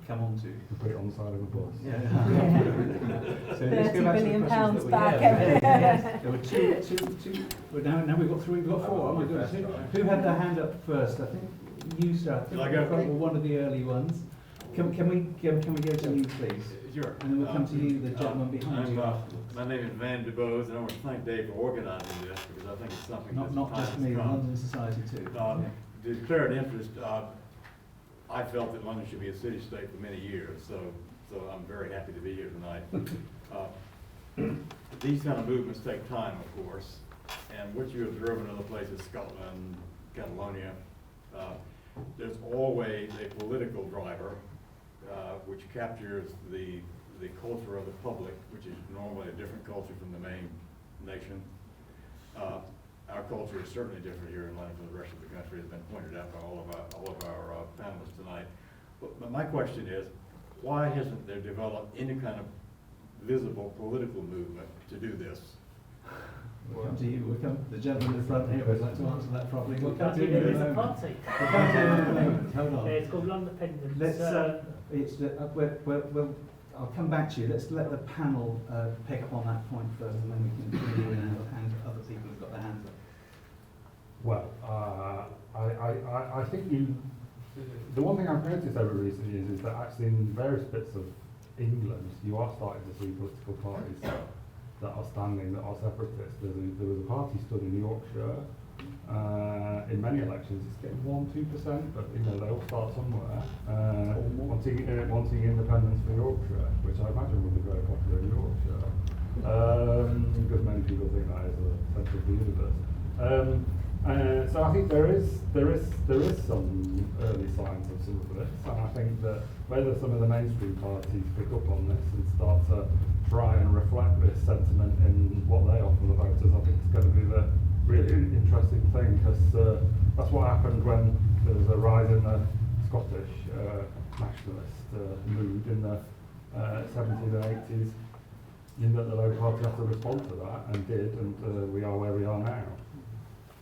come on to. To put it on the side of a bus. Yeah. So £30 let's go back to the billion questions that we back. had. There were two. Well, now we've got three. We've got four. Oh my goodness. Who had their hand up first? I think you, sir. I think we're one of the early ones. Can we go to you, please? Sure. And then we'll come to you, the gentleman behind you. My name is Van DeBose, and I want to thank Dave for organizing this, because I think it's something Not just me, London Society too. To declare an interest, I felt that London should be a city-state for many years, so I'm very happy to be here tonight. These kind of movements take time, of course, and what you observe in other places, Scotland, Catalonia, there's always a political driver which captures the culture of the public, which is normally a different culture from the main nation. Our culture is certainly different here in London from the rest of the country, has been pointed out by all of our panelists tonight. But my question is, why hasn't there developed any kind of visible political movement to do this? We'll come to you. We'll come, the gentleman in the front here would like to answer that properly. We'll come to you in There a is a moment. party. We'll come to you in a moment. Hold on. It's called London Independence. Let's, I'll come back to you. Let's let the panel pick up on that point first, and then we can fill you in and other people who've got their hands up. Well, I think the one thing I've noticed over recent years is that actually in various bits of England, you are starting to see political parties that are standing, that are separatists. There was a party stood in Yorkshire. In many elections, it's getting 1-2%, but they all start somewhere. Wanting independence for Yorkshire, which I imagine would be very popular in Yorkshire, because many people think that is the centre of the universe. So I think there is some early signs of some of this, and I think that whether some of the mainstream parties pick up on this and start to try and reflect this sentiment in what they offer the voters, I think it's going to be the really interesting thing, because that's what happened when there was a rise in the Scottish nationalist mood in the 70s and 80s. You know, the Labour Party had to respond to that, and did, and we are where we are now.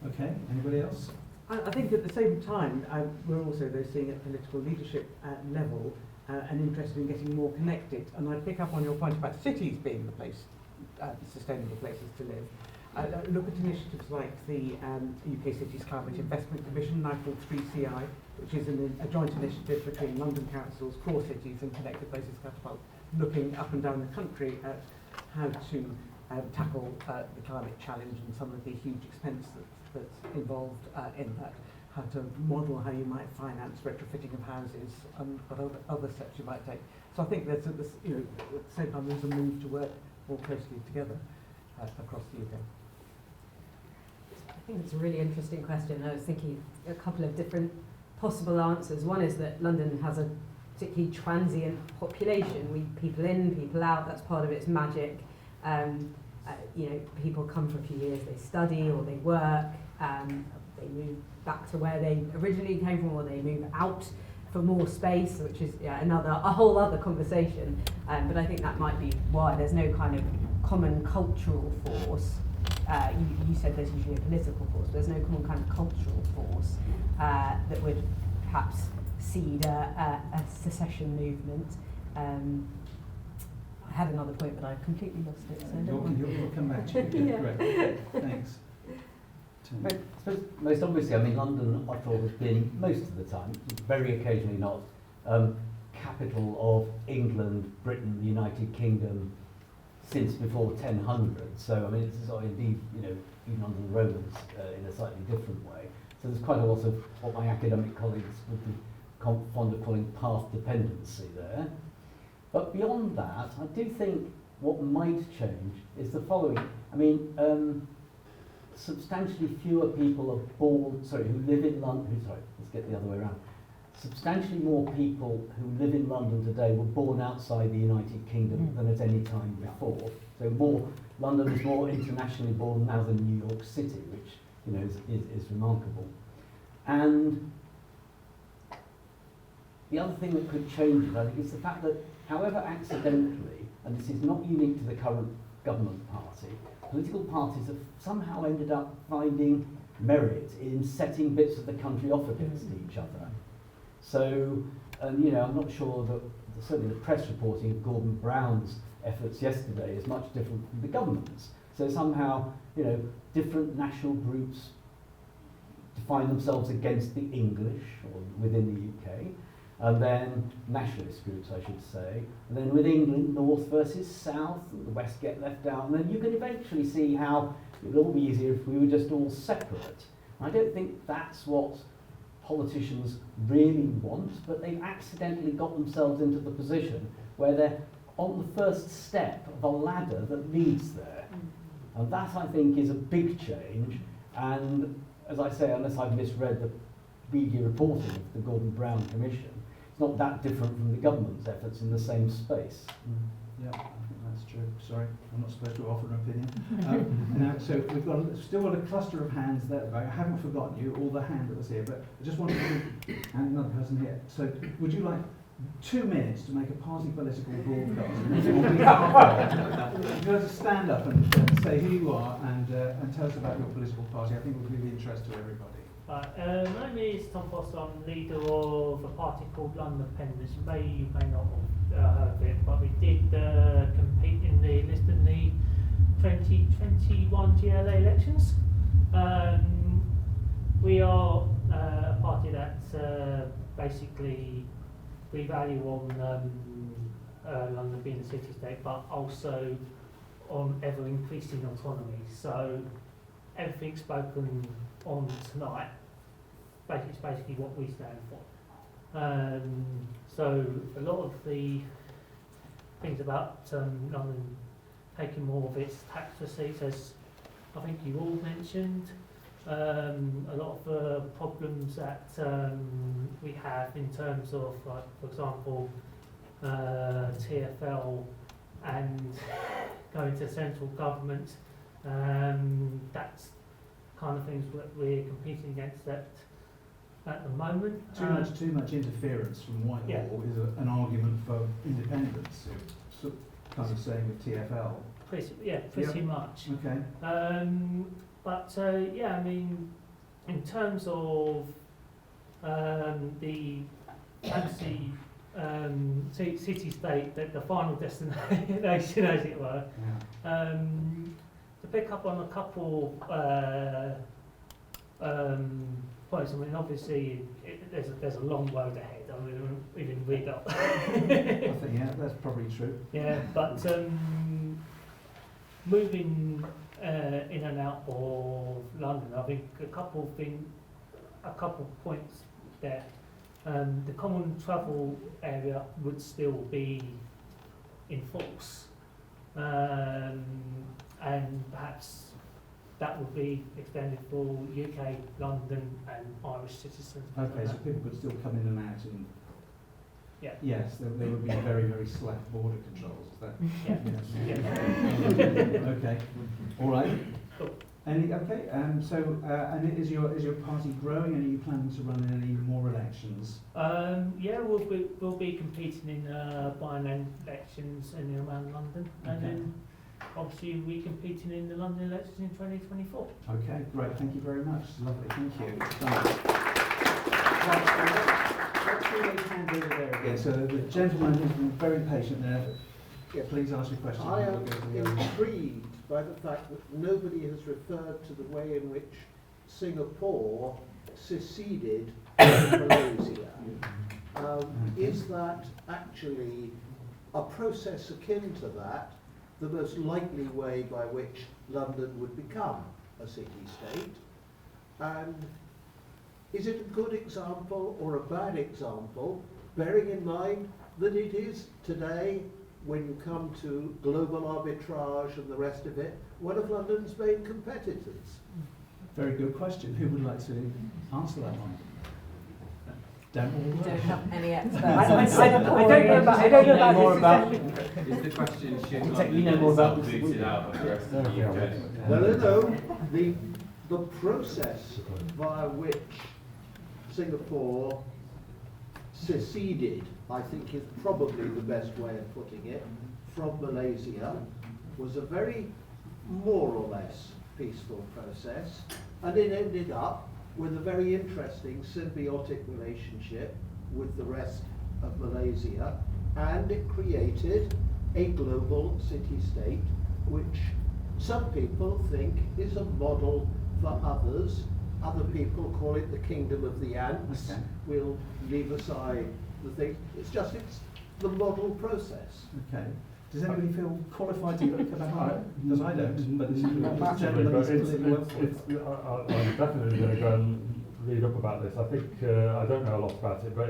Okay, anybody else? I think at the same time, we're also though seeing at political leadership level an interest in getting more connected. And I pick up on your point about cities being the place, sustainable places to live. Look at initiatives like the UK Cities Climate Investment Commission, now called 3CI, which is a joint initiative between London councils, core cities and connected places catapult, looking up and down the country at how to tackle the climate challenge and some of the huge expense that's involved in that, how to model how you might finance retrofitting of houses and what other steps you might take. So I think there's at the same time there's a move to work more closely together across the UK. I think it's a really interesting question. I was thinking a couple of different possible answers. One is that London has a particularly transient population. People in, people out, that's part of its magic. People come for a few years, they study or they work, they move back to where they originally came from, or they move out for more space, which is a whole other conversation. But I think that might be why there's no kind of common cultural force. You said there's usually a political force, but there's no common kind of cultural force that would perhaps seed a secession movement. I had another point, but I completely lost it. So You'll come back to it. Yeah. Great. Thanks. I suppose most obviously, London, after all, has been, most of the time, very occasionally not, capital of England, Britain, the United Kingdom, since before 1100. So, it's sort of indeed, even under the Romans, in a slightly different way. So there's quite a lot of what my academic colleagues would be fond of calling path dependency there. But beyond that, I do think what might change is the following. Substantially fewer people are born, who live in London, let's get the other way around. Substantially more people who live in London today were born outside the United Kingdom than at any time before. So London is more internationally born now than New York City, which is remarkable. And the other thing that could change it, I think, is the fact that, however accidentally, and this is not unique to the current government party, political parties have somehow ended up finding merit in setting bits of the country off against each other. So, I'm not sure that certainly the press reporting of Gordon Brown's efforts yesterday is much different from the government's. So somehow, different national groups define themselves against the English, or within the UK, and then nationalist groups, I should say, and then with England, north versus south, and the west get left out, and then you can eventually see how it would all be easier if we were just all separate. I don't think that's what politicians really want, but they've accidentally got themselves into the position where they're on the first step of a ladder that leads there. And that, I think, is a big change, and as I say, unless I've misread the media reporting of the Gordon Brown Commission, it's not that different from the government's efforts in the same space. Yeah, I think that's true. Sorry, I'm not supposed to offer an opinion. So we've still got a cluster of hands there. I haven't forgotten you, all the hand that was here, but I just wanted to, and another person here. So would you like 2 minutes to make a party political broadcast? You guys stand up and say who you are and tell us about your political party. I think it would be of interest to everybody. My name is Tom Foster. I'm leader of a party called London Independence. You may not have heard of it, but we did compete in the 2021 GLA elections. We are a party that basically we value on London being a city-state, but also on ever-increasing autonomy. So everything spoken on tonight is basically what we stand for. So a lot of the things about London taking more of its tax receipts, as I think you all mentioned, a lot of the problems that we have in terms of, like, for example, TfL and going to central government. That's kind of things that we're competing against at the moment. Too much interference from Whitehall Yeah. is an argument for independence. So, kind of saying with TfL. Pretty much. Okay. But yeah, I mean, in terms of the fancy city-state, the final destination, as it were, Yeah. to pick up on a couple points. I mean, obviously, there's a long road ahead. I mean, we didn't read up. I think, yeah, that's probably true. Yeah, but moving in and out of London, I think a couple points there. The common travel area would still be in force, and perhaps that would be extended for UK, London, and Irish citizens. Okay, so people could still come in and out, and Yeah. yes, there would be very, very slack border controls. Is that? Yeah. Yes. Okay. All right. Cool. Okay. So, and is your party growing? And are you planning to run in any more elections? Yeah, we'll be competing in by-elections in and around London, and Okay. then obviously we're competing in the London elections in 2024. Okay. Great. Thank you very much. Lovely. Thank you. Right, let's do those hands over there again. So the gentleman who's been very patient there. Yes. Please ask your question. I We'll am go to the other. intrigued by the fact that nobody has referred to the way in which Singapore seceded from Malaysia. Is that actually a process akin to that, the most likely way by which London would become a city-state? And is it a good example or a bad example, bearing in mind that it is today, when you come to global arbitrage and the rest of it, one of London's main competitors? Very good question. Who would like to answer that one? Don't have any experts. I don't know about Is the question, should Exactly, you know London more about itself this. booted out of the rest of the UK? No. The process via which Singapore seceded, I think is probably the best way of putting it, from Malaysia, was a very more or less peaceful process, and it ended up with a very interesting symbiotic relationship with the rest of Malaysia, and it created a global city-state, which some people think is a model for others. Other people call it the kingdom of the ants. Okay. We'll leave aside the thing. It's the model process. Okay. Does anybody feel qualified to look at that? Because I don't. But this Not massively, but I'm definitely going to go and read up about this. I think I don't know a lot about it, but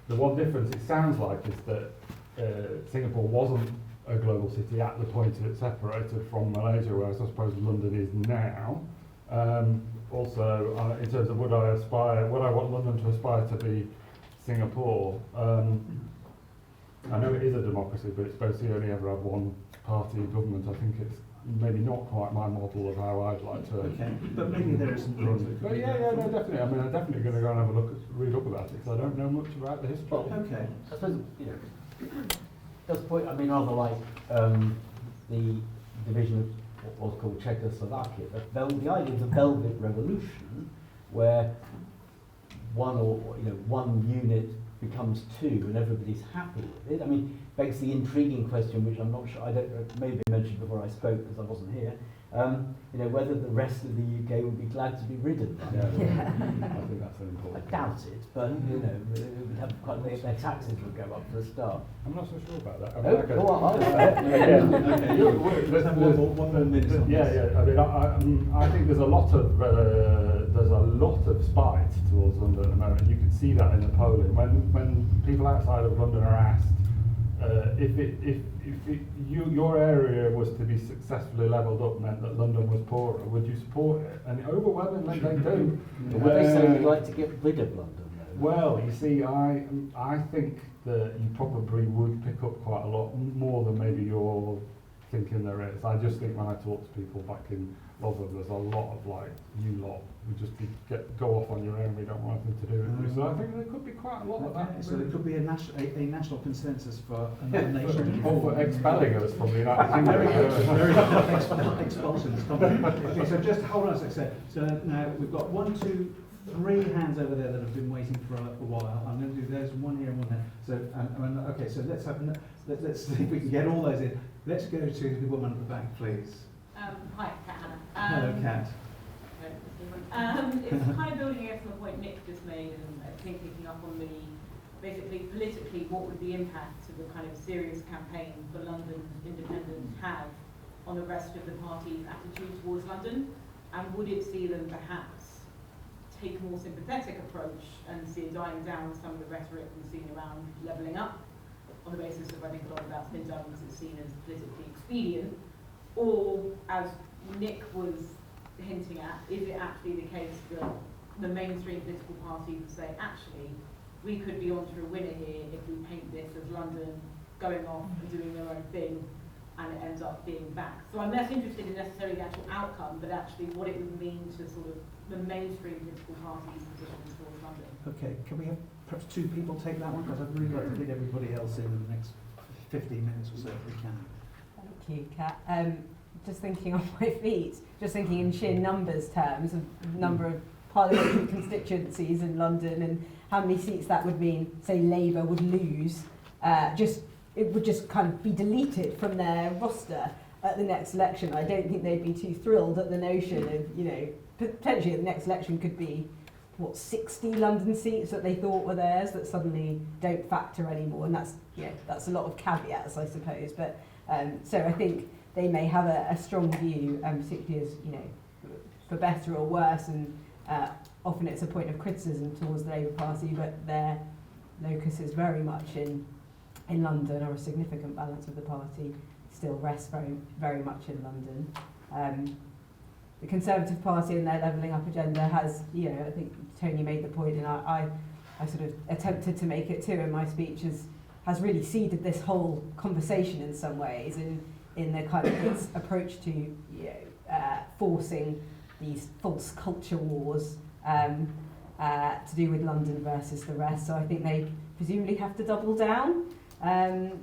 the one difference it sounds like is that Singapore wasn't a global city at the point it separated from Malaysia, whereas I suppose London is now. Also, in terms of would I want London to aspire to be Singapore? I know it is a democracy, but it's supposed to only ever have one party government. I think it's maybe not quite my model of how I'd like to. Okay, but maybe there is some things that could But be yeah, different. no, definitely. I mean, I'm definitely going to go and have a read up about it because I don't know much about the history. Okay. I suppose, you know, does point, I mean, rather like the division of what was called Czechoslovakia, the idea of the Velvet Revolution, where one unit becomes two and everybody's happy with it. I mean, begs the intriguing question, which I'm not sure, I don't know, maybe mentioned before I spoke because I wasn't here, whether the rest of the UK would be glad to be rid of that. Yeah, I think that's an I important. doubt it, but it would have quite their taxes would go up for a start. I'm not so sure about that. I Oh, mean, go on. Okay. Let's have one more minute on Yeah, this. yeah. I mean, I think there's a lot of spite towards London at the moment. You can see that in the polling when people outside of London are asked your area was to be successfully levelled up meant that London was poorer, would you support it? And overwhelmingly they do. Would they say we'd like to get rid of London, though? Well, you see, I think that you probably would pick up quite a lot more than maybe you're thinking there is. I just think when I talk to people back in London, there's a lot of like, you lot, we just go off on your own, we don't want anything to do with you. So I think there could be quite a lot of that. So there could be a national consensus for another nation. Or for expelling us from the United Kingdom. Very expulsions. Okay, so just hold on a sec. So now we've got 1, 2, 3 hands over there that have been waiting for a while. I'm going to do there's one here and one there. So okay, so let's see if we can get all those in. Let's go to the woman at the back, please. Hi, Kat Hannah. Hello, Kat. It's kind of building against the point Nick just made, and I think picking up on the basically politically what would the impact of a kind of serious campaign for London independence have on the rest of the party's attitude towards London, and would it see them perhaps take a more sympathetic approach and see it dying down some of the rhetoric we've seen around levelling up on the basis of I think a lot of that's been done because it's seen as politically expedient, or as Nick was hinting at, is it actually the case that the mainstream political parties say, actually, we could be onto a winner here if we paint this as London going off and doing their own thing, and it ends up being back. So I'm less interested in necessarily the actual outcome, but actually what it would mean to sort of the mainstream political parties' positions towards London. Okay, can we have perhaps 2 people take that one? Because I'd really like to get everybody else in the next 15 minutes or so if we can. Thank you, Kat. Just thinking on my feet, just thinking in sheer numbers terms of number of parliamentary constituencies in London and how many seats that would mean, say, Labour would lose, it would just kind of be deleted from their roster at the next election. I don't think they'd be too thrilled at the notion of, potentially the next election could be, 60 London seats that they thought were theirs that suddenly don't factor anymore, and that's a lot of caveats, I suppose. But so I think they may have a strong view, particularly as, for better or worse, and often it's a point of criticism towards the Labour Party, but their locus is very much in London, or a significant balance of the party still rests very, very much in London. The Conservative Party and their levelling up agenda has, I think Tony made the point, and I sort of attempted to make it too in my speech, has really seeded this whole conversation in some ways, in the kind of its approach to forcing these false culture wars to do with London versus the rest. So I think they presumably have to double down,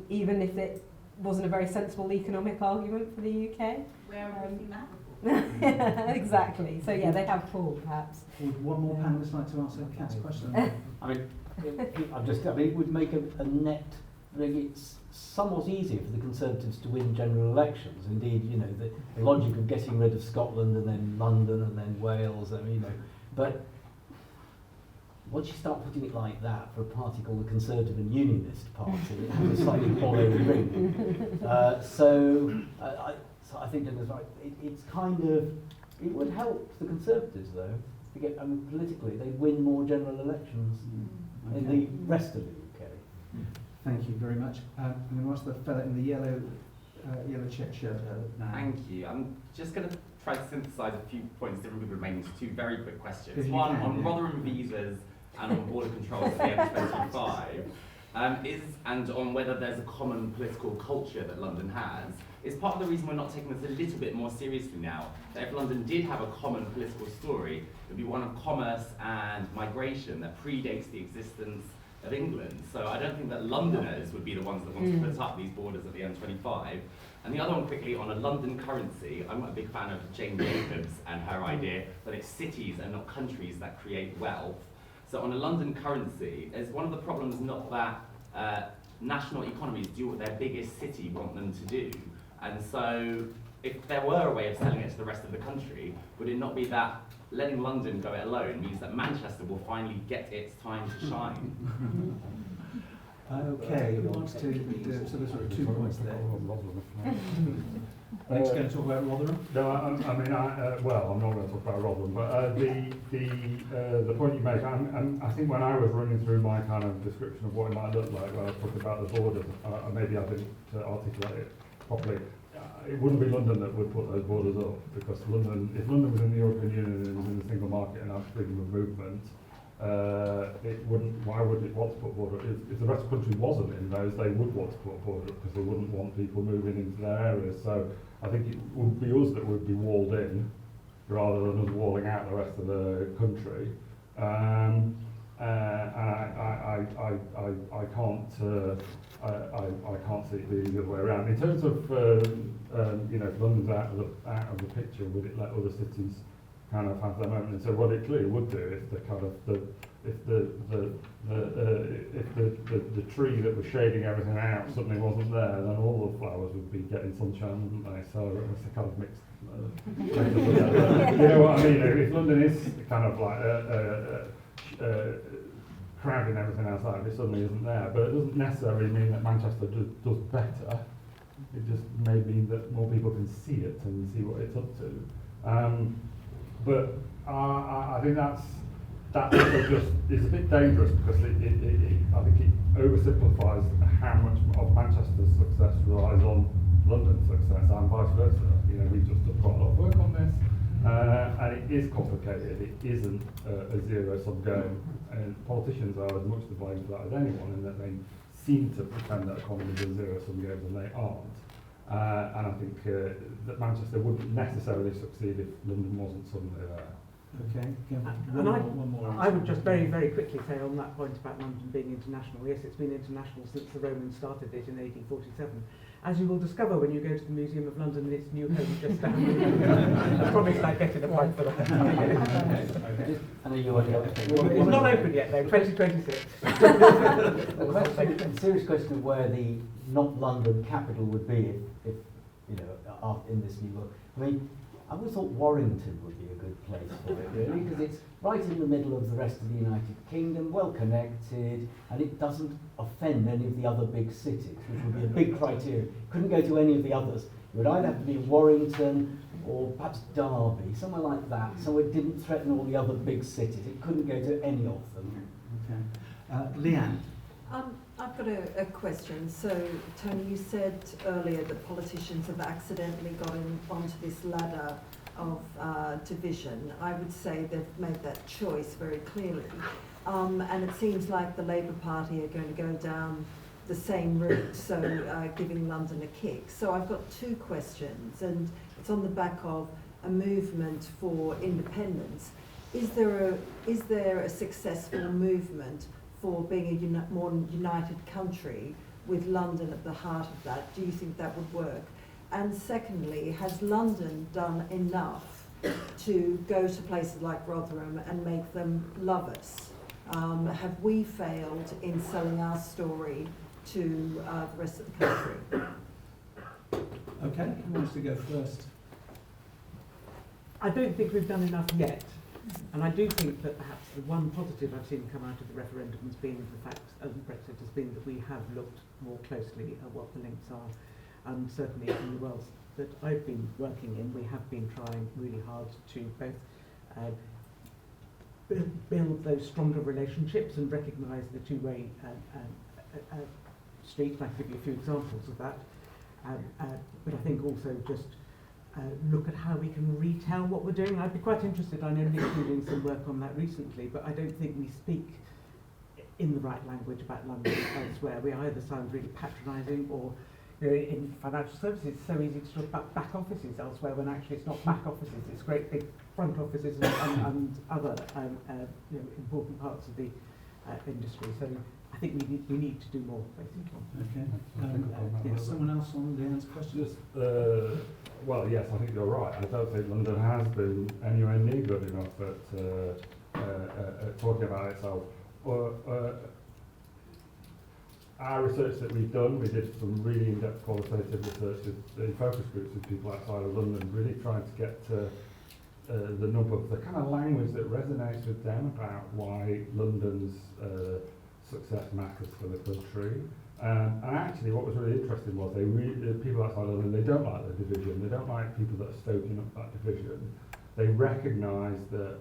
even if it wasn't a very sensible economic argument for the UK. Where have we seen that before? Exactly. So yeah, they have pulled perhaps. Would one more panellist like to answer Kat's question? It would make a net. It's somewhat easier for the Conservatives to win general elections. Indeed, the logic of getting rid of Scotland and then London and then Wales, but once you start putting it like that for a party called the Conservative and Unionist Party, it has a slightly hollow ring. So I think Jenna's right. It's kind of, it would help the Conservatives though to get, politically, they'd win more general elections in the rest of the UK. Thank you very much. I'm going to ask the fella in the yellow check shirt now. Thank you. I'm just going to try to synthesise a few points that would remain into 2 very quick questions. If you One can, on yeah. Rotherham visas and on border controls at the M25, and on whether there's a common political culture that London has. Is part of the reason we're not taking this a little bit more seriously now, that if London did have a common political story, it would be one of commerce and migration that predates the existence of England. So I don't think that Londoners would be the ones that want to put up these borders at the M25. And the other one quickly, on a London currency, I'm a big fan of Jane Jacobs and her idea that it's cities and not countries that create wealth. So on a London currency, is one of the problems not that national economies do what their biggest city want them to do? And so if there were a way of selling it to the rest of the country, would it not be that letting London go it alone means that Manchester will finally get its time to shine? Okay, who wants to do, so there's sort of 2 points there. Nick's going to talk about Rotherham. No, well, I'm not going to talk about Rotherham, but the point you make, I think when I was running through my kind of description of what it might look like when I was talking about the borders, maybe I didn't articulate it properly. It wouldn't be London that would put those borders up, because if London was in the European Union and it was in the single market and had freedom of movement, why would it want to put border? If the rest of the country wasn't in those, they would want to put a border because they wouldn't want people moving into their areas. So I think it would be us that would be walled in rather than us walling out the rest of the country. And I can't see it being the other way around. In terms of if London's out of the picture, would it let other cities kind of have their moment? And so what it clearly would do if the tree that was shading everything out suddenly wasn't there, then all the flowers would be getting sunshine, wouldn't they? So it's a kind of mixed. You know what I mean? If London is kind of like crowding everything outside, it suddenly isn't there. But it doesn't necessarily mean that Manchester does better. It just may mean that more people can see it and see what it's up to. But I think that's also just is a bit dangerous, because I think it oversimplifies how much of Manchester's success relies on London's success and vice versa. We've just done quite a lot of work on this, and it is complicated. It isn't a zero-sum game, and politicians are as much to blame for that as anyone, in that they seem to pretend that economies are zero-sum games and they aren't. And I think that Manchester wouldn't necessarily succeed if London wasn't suddenly there. Okay. One more. I would just very, very quickly say on that point about London being international. Yes, it's been international since the Romans started it in 1847. As you will discover when you go to the Museum of London in its new home just down the road. I promise I'd get in a fight for that. I know you want to It's not open yet though, 2026. A serious question of where the not London capital would be if in this new world. I mean, I always thought Warrington would be a good place for it, really, because it's right in the middle of the rest of the United Kingdom, well connected, and it doesn't offend any of the other big cities, which would be a big criteria. Couldn't go to any of the others. It would either have to be Warrington or perhaps Derby, somewhere like that, so it didn't threaten all the other big cities. It couldn't go to any of them. Okay. Leanne. I've got a question. So, Tony, you said earlier that politicians have accidentally gotten onto this ladder of division. I would say they've made that choice very clearly. And it seems like the Labour Party are going to go down the same route, so giving London a kick. So I've got two questions, and it's on the back of a movement for independence. Is there a successful movement for being a more united country with London at the heart of that? Do you think that would work? And secondly, has London done enough to go to places like Rotherham and make them love us? Have we failed in selling our story to the rest of the country? Okay, who wants to go first? I don't think we've done enough yet. And I do think that perhaps the one positive I've seen come out of the referendum has been the fact of Brexit has been that we have looked more closely at what the links are. And certainly in the world that I've been working in, we have been trying really hard to both build those stronger relationships and recognise the two-way street. I can give you a few examples of that. But I think also just look at how we can retell what we're doing. I'd be quite interested, I know Nick's been doing some work on that recently, but I don't think we speak in the right language about London elsewhere. We either sound really patronising, or in financial services it's so easy to talk about back offices elsewhere when actually it's not back offices, it's great big front offices and other important parts of the industry. So I think we need to do more, basically. Okay. Someone else on Leanne's question? Well, yes, I think you're right. I don't think London has been anywhere near good enough at talking about itself. Our research that we've done, we did some really in-depth qualitative research in focus groups with people outside of London, really trying to get to the number of the kind of language that resonates with them about why London's success matters for the country. And actually, what was really interesting was the people outside London, they don't like the division. They don't like people that are stoking up that division. They recognise that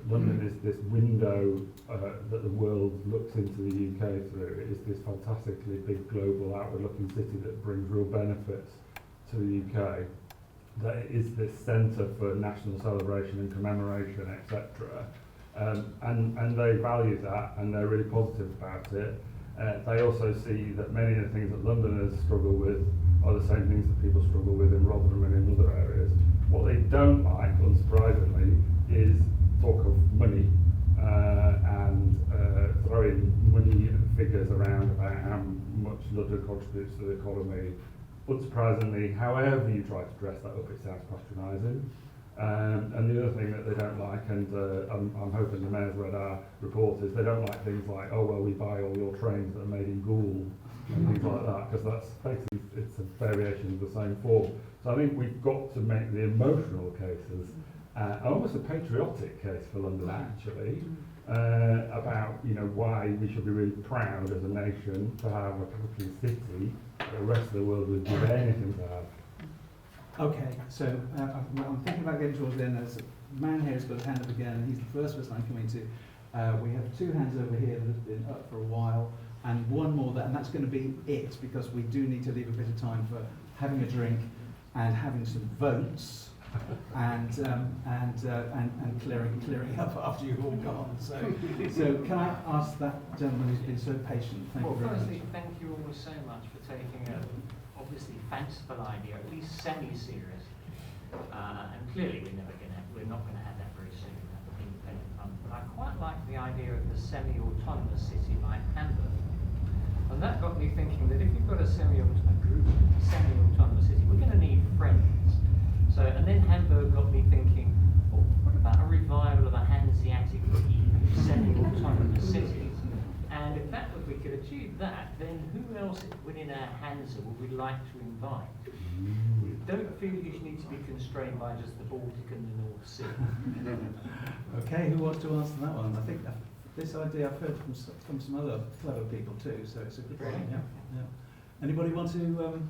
London is this window that the world looks into the UK through. It is this fantastically big, global, outward-looking city that brings real benefits to the UK. That it is this centre for national celebration and commemoration, etc. And they value that, and they're really positive about it. They also see that many of the things that Londoners struggle with are the same things that people struggle with in Rotherham and in other areas. What they don't like, unsurprisingly, is talk of money and throwing money figures around about how much London contributes to the economy. Unsurprisingly, however you try to dress that up, it sounds patronising. And the other thing that they don't like, and I'm hoping the Mayor's read our report, is they don't like things like, oh well, we buy all your trains that are made in Gould and things like that, because that's basically, it's a variation of the same form. So I think we've got to make the emotional cases, almost a patriotic case for London actually, about why we should be really proud as a nation to have a capital city that the rest of the world would give anything to have. Okay, so I'm thinking about getting towards the end. There's a man here who's got his hand up again, and he's the first person I'm coming to. We have two hands over here that have been up for a while, and one more and that's going to be it, because we do need to leave a bit of time for having a drink and having some votes and clearing up after you've all gone. So can I ask that gentleman who's been so patient? Thank you very firstly, much. thank you all so much for taking a obviously fanciful idea, at least semi-serious, and clearly we're not going to have that very soon, that independent fund. But I quite like the idea of the semi-autonomous city like Hamburg, and that got me thinking that if you've got a semi-autonomous city, we're going to need friends. So, and then Hamburg got me thinking, well, what about a revival of a Hanseatic League of semi-autonomous cities? And if we could achieve that, then who else within our Hansa would we like to invite? Don't feel you need to be constrained by just the Baltic and the North Sea. Okay, who wants to answer that one? I think this idea I've heard from some other clever people too, so it's a good one. Yeah. Anybody want to?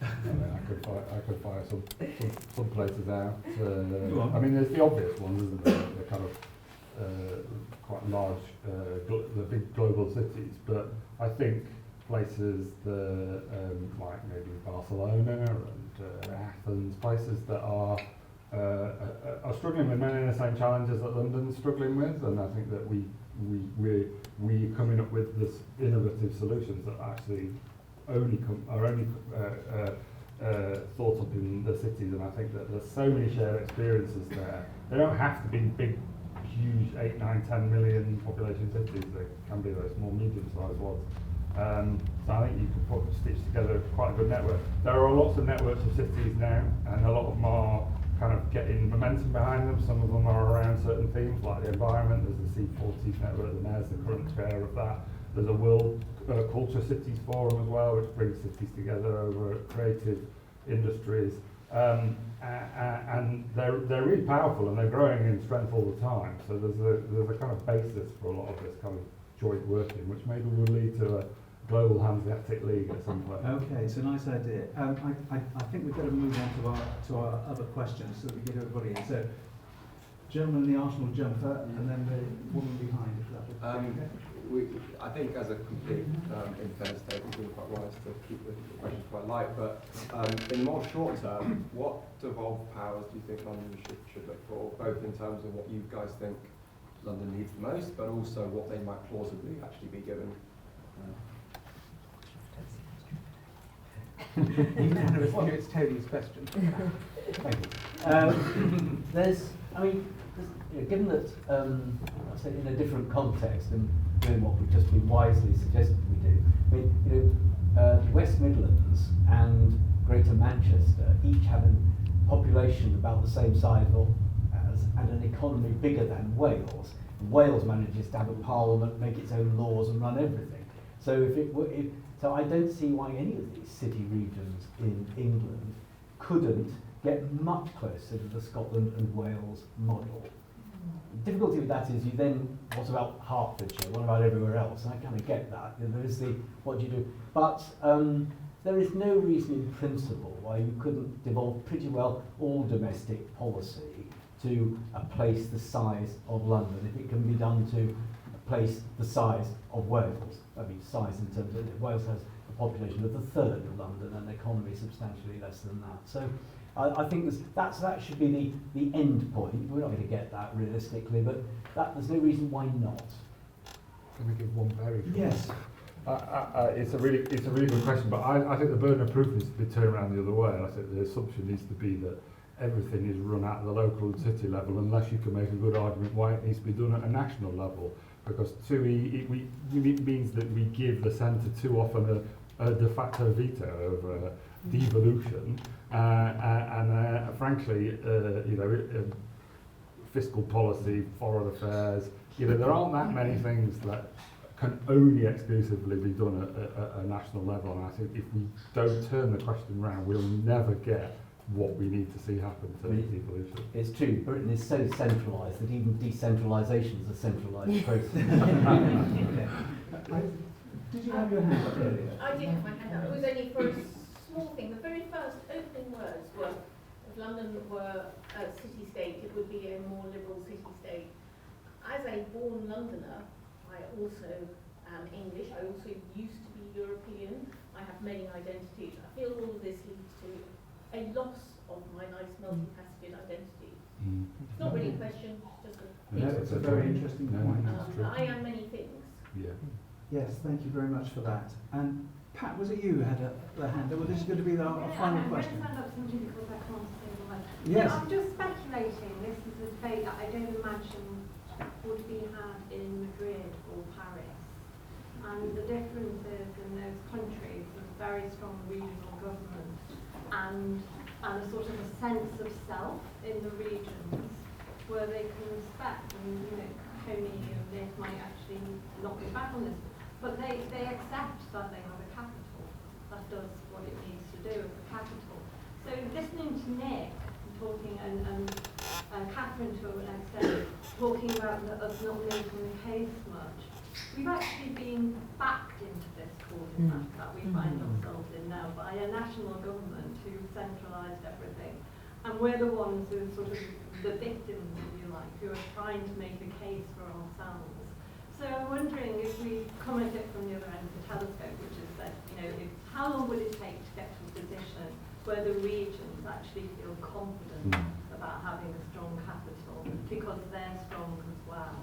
I could fire some places out. I mean, there's the obvious ones, isn't there? The kind of quite large, the big global cities, but I think places that like maybe Barcelona and Athens, places that are struggling with many of the same challenges that London's struggling with, and I think that we're coming up with this innovative solutions that actually are only thought up in the cities, and I think that there's so many shared experiences there. They don't have to be big, huge 8, 9, 10 million population cities. They can be those more medium-sized ones. So I think you can probably stitch together quite a good network. There are lots of networks of cities now, and a lot of them are kind of getting momentum behind them. Some of them are around certain themes like the environment. There's the C40 network, the Mayor's the current chair of that. There's a World Culture Cities Forum as well, which brings cities together over creative industries. And they're really powerful, and they're growing in strength all the time. So there's a kind of basis for a lot of this kind of joint working, which maybe will lead to a global Hanseatic League at some point. Okay, it's a nice idea. I think we've got to move on to our other questions so that we get everybody in. So, gentleman in the Arsenal jumper, and then the woman behind, if that would be okay. I think as a complete in fairness state, we've been quite wise to keep the questions quite light, but in the more short term, what devolved powers do you think London should look for, both in terms of what you guys think London needs the most, but also what they might plausibly actually be given? It's Tony's question. Given that, I say in a different context and doing what we've just been wisely suggested we do, the West Midlands and Greater Manchester each have a population about the same size and an economy bigger than Wales. Wales manages to have a parliament, make its own laws and run everything. So so I don't see why any of these city regions in England couldn't get much closer to the Scotland and Wales model. The difficulty with that is you then, what about Hertfordshire, what about everywhere else? And I kind of get that. There is the, what do you do? But there is no reason in principle why you couldn't devolve pretty well all domestic policy to a place the size of London, if it can be done to a place the size of Wales. I mean, size in terms of Wales has a population of a third of London and an economy substantially less than that. So I think that should be the end point. We're not going to get that realistically, but there's no reason why not. Can I give one very quick? Yes. It's a really good question, but I think the burden of proof needs to be turned around the other way. I think the assumption needs to be that everything is run at the local and city level, unless you can make a good argument why it needs to be done at a national level. Because it means that we give the centre too often a de facto veto over devolution, and frankly, fiscal policy, foreign affairs. There aren't that many things that can only exclusively be done at a national level, and I think if we don't turn the question around, we'll never get what we need to see happen to devolution. It's true, Britain is so centralised that even decentralisation is a centralised process. Did you have your hand up earlier? I did have my hand up. It was only for a small thing. The very first opening words were, if London were a city-state, it would be a more liberal city-state. As a born Londoner, I also am English. I also used to be European. I have many identities. I feel all of this leads to a loss of my nice multifaceted identity. It's not really a question, just a No, it's a very interesting point. I am many things. Yeah. Yes, thank you very much for that. And Pat, was it you who had the hand? Well, this is going to be our final question. I'm going to stand up simply because I can't say the word. Yes. No, I'm just speculating. This is a debate that I don't imagine would be had in Madrid or Paris. And the differences in those countries of very strong regional government and a sort of a sense of self in the regions where they can respect. And Tony and Nick might actually not be back on this, but they accept that they have a capital that does what it needs to do as a capital. So listening to Nick talking and Catherine to an extent talking about us not making the case much, we've actually been backed into this cul-de-sac that we find ourselves in now by a national government who centralised everything. And we're the ones who are sort of the victims, if you like, who are trying to make a case for ourselves. So I'm wondering if we come at it from the other end of the telescope, which is that, how long would it take to get to a position where the regions actually feel confident about having a strong capital because they're strong as well?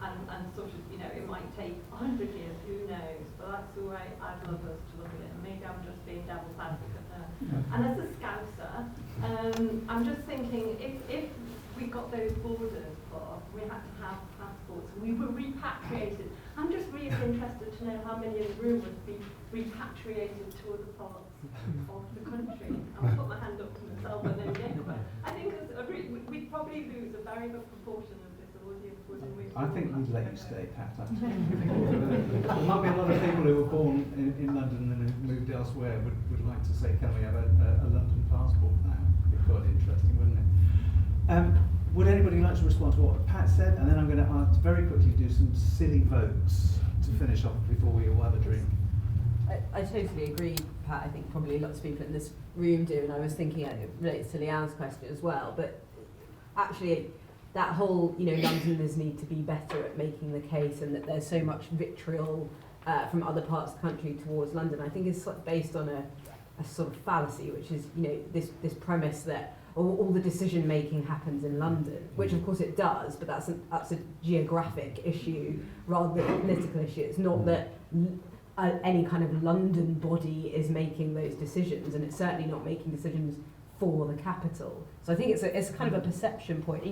And sort of, it might take 100 years, who knows? But that's the way I'd love us to look at it. And maybe I'm just being devil's advocate there. And as a Scouser, I'm just thinking, if we got those borders for, we had to have passports, we were repatriated. I'm just really interested to know how many in the room would be repatriated to other parts of the country. I'll put my hand up to myself and then Nick. I think we'd probably lose a very good proportion of this audience, wouldn't we? I think we'd let you stay, Pat. There might be a lot of people who were born in London and who moved elsewhere would like to say, can we have a London passport now? It'd be quite interesting, wouldn't it? Would anybody like to respond to what Pat said? And then I'm going to very quickly do some silly votes to finish off before we all have a drink. I totally agree, Pat. I think probably lots of people in this room do, and I was thinking it relates to Leanne's question as well. But actually, that whole, Londoners need to be better at making the case, and that there's so much vitriol from other parts of the country towards London, I think is based on a sort of fallacy, which is, this premise that all the decision making happens in London, which of course it does, but that's a geographic issue rather than a political issue. It's not that any kind of London body is making those decisions, and it's certainly not making decisions for the capital. So I think it's kind of a perception point.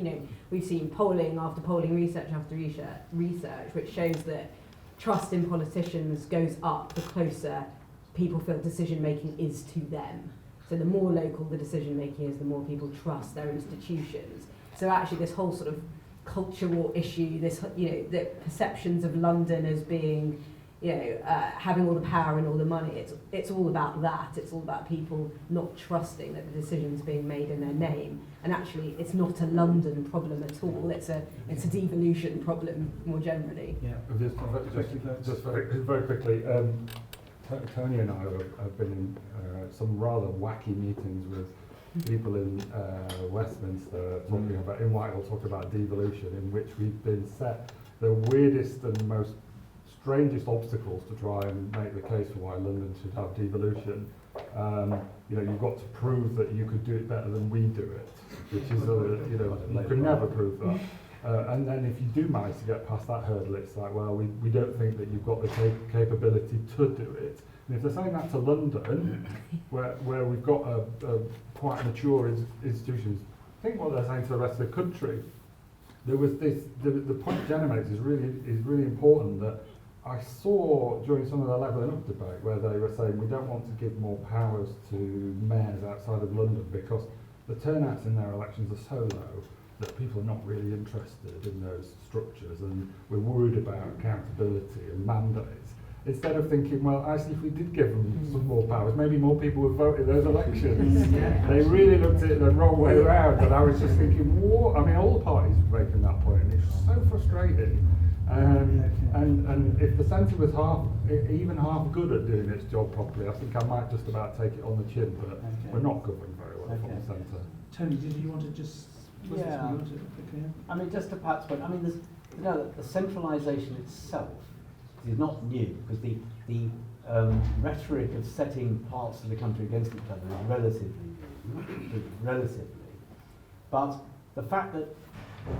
We've seen polling after polling, research after research, which shows that trust in politicians goes up the closer people feel decision making is to them. So the more local the decision making is, the more people trust their institutions. So actually this whole sort of culture war issue, the perceptions of London as being, having all the power and all the money. It's all about that. It's all about people not trusting that the decisions being made in their name. And actually, it's not a London problem at all. It's a devolution problem more generally. Yeah. Just very quickly. Tony and I have been in some rather wacky meetings with people in Westminster talking about, in Whitehall, talking about devolution, in which we've been set the weirdest and most strangest obstacles to try and make the case for why London should have devolution. You've got to prove that you could do it better than we do it, which is, you could never prove that. And then if you do manage to get past that hurdle, it's like, well, we don't think that you've got the capability to do it. And if they're saying that to London, where we've got a quite mature institutions, I think what they're saying to the rest of the country, there was this, the point Jenna makes is really important, that I saw during some of the levelling up debate where they were saying we don't want to give more powers to mayors outside of London because the turnouts in their elections are so low that people are not really interested in those structures, and we're worried about accountability and mandates. Instead of thinking, well, actually, if we did give them some more powers, maybe more people would vote in those elections. They really looked at it the wrong way around, and I was just thinking, what? I mean, all the parties were making that point, and it's so frustrating. And if the centre was even half good at doing its job properly, I think I might just about take it on the chin, but we're not governed very well from the centre. Tony, did you want to just... Yeah. I mean, just to Pat's point, I mean, the centralisation itself is not new, because the rhetoric of setting parts of the country against each other is relatively. But the fact that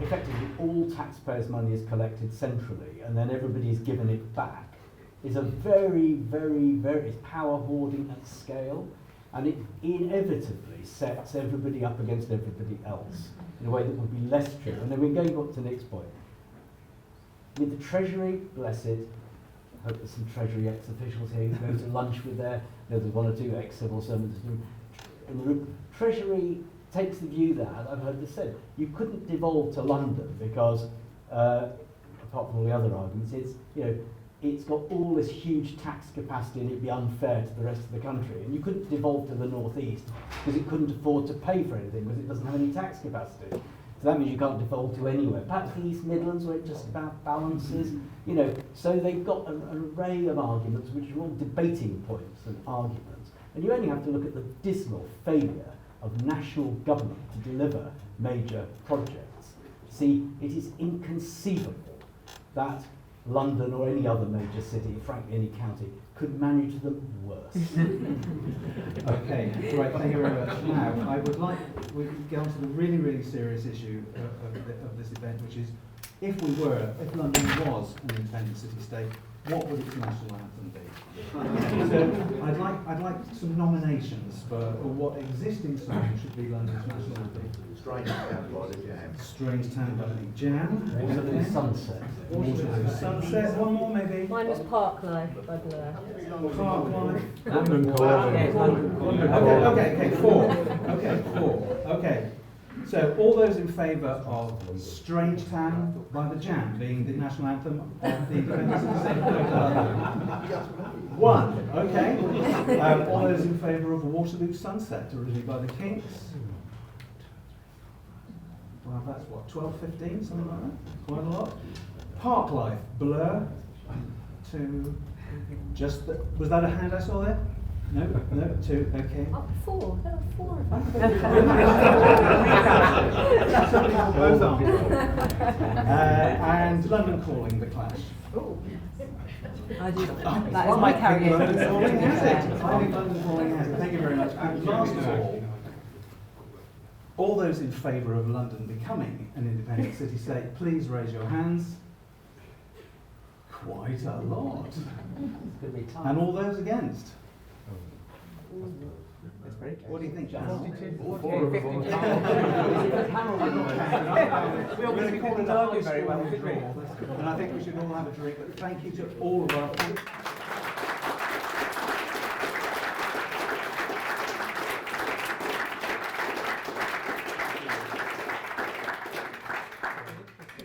effectively all taxpayers' money is collected centrally and then everybody is given it back is a very, very, very power hoarding at scale, and it inevitably sets everybody up against everybody else in a way that would be less true. And then we're going up to the next point. With the Treasury, bless it, I hope there's some Treasury ex-officials here who go to lunch with there's one or two ex-civil servants in the room. Treasury takes the view that, I've heard this said, you couldn't devolve to London because, apart from all the other arguments, it's got all this huge tax capacity and it'd be unfair to the rest of the country. And you couldn't devolve to the northeast because it couldn't afford to pay for anything because it doesn't have any tax capacity. So that means you can't devolve to anywhere. Perhaps the East Midlands where it just about balances, So they've got an array of arguments which are all debating points and arguments. And you only have to look at the dismal failure of national government to deliver major projects. See, it is inconceivable that London or any other major city, frankly any county, could manage them worse. Okay, right, thank you very much. Now, I would like, we could get on to the really, really serious issue of this event, which is, if London was an independent city-state, what would its national anthem be? So I'd like some nominations for what existing song should be London's national anthem. Strange Town by the Jam. Strange Town by the Jam. Waterloo Sunset. Waterloo Sunset. One more maybe. Mine was Park Life by Blur. Park Life. London Calling. Okay, four. Okay. So all those in favour of Strange Town by the Jam being the national anthem of the independence of the state of one. Okay. All those in favour of Waterloo Sunset, originally by the Kinks. Well, that's what, 12, 15, something like that? Quite a lot. Park Life, Blur. Was that a hand I saw there? No, 2, okay. Oh, 4. There were 4 of them. Both and London Calling, The Clash. Oh. I do. That is my karaoke. London Calling has it. I think London Calling has it. Thank you very much. And last of all those in favour of London becoming an independent city-state, please raise your hands. Quite a lot. And all those against? It's very close. What do you think, John? 42. We obviously couldn't argue very well with draw, and I think we should all have a drink. But thank you to all of our.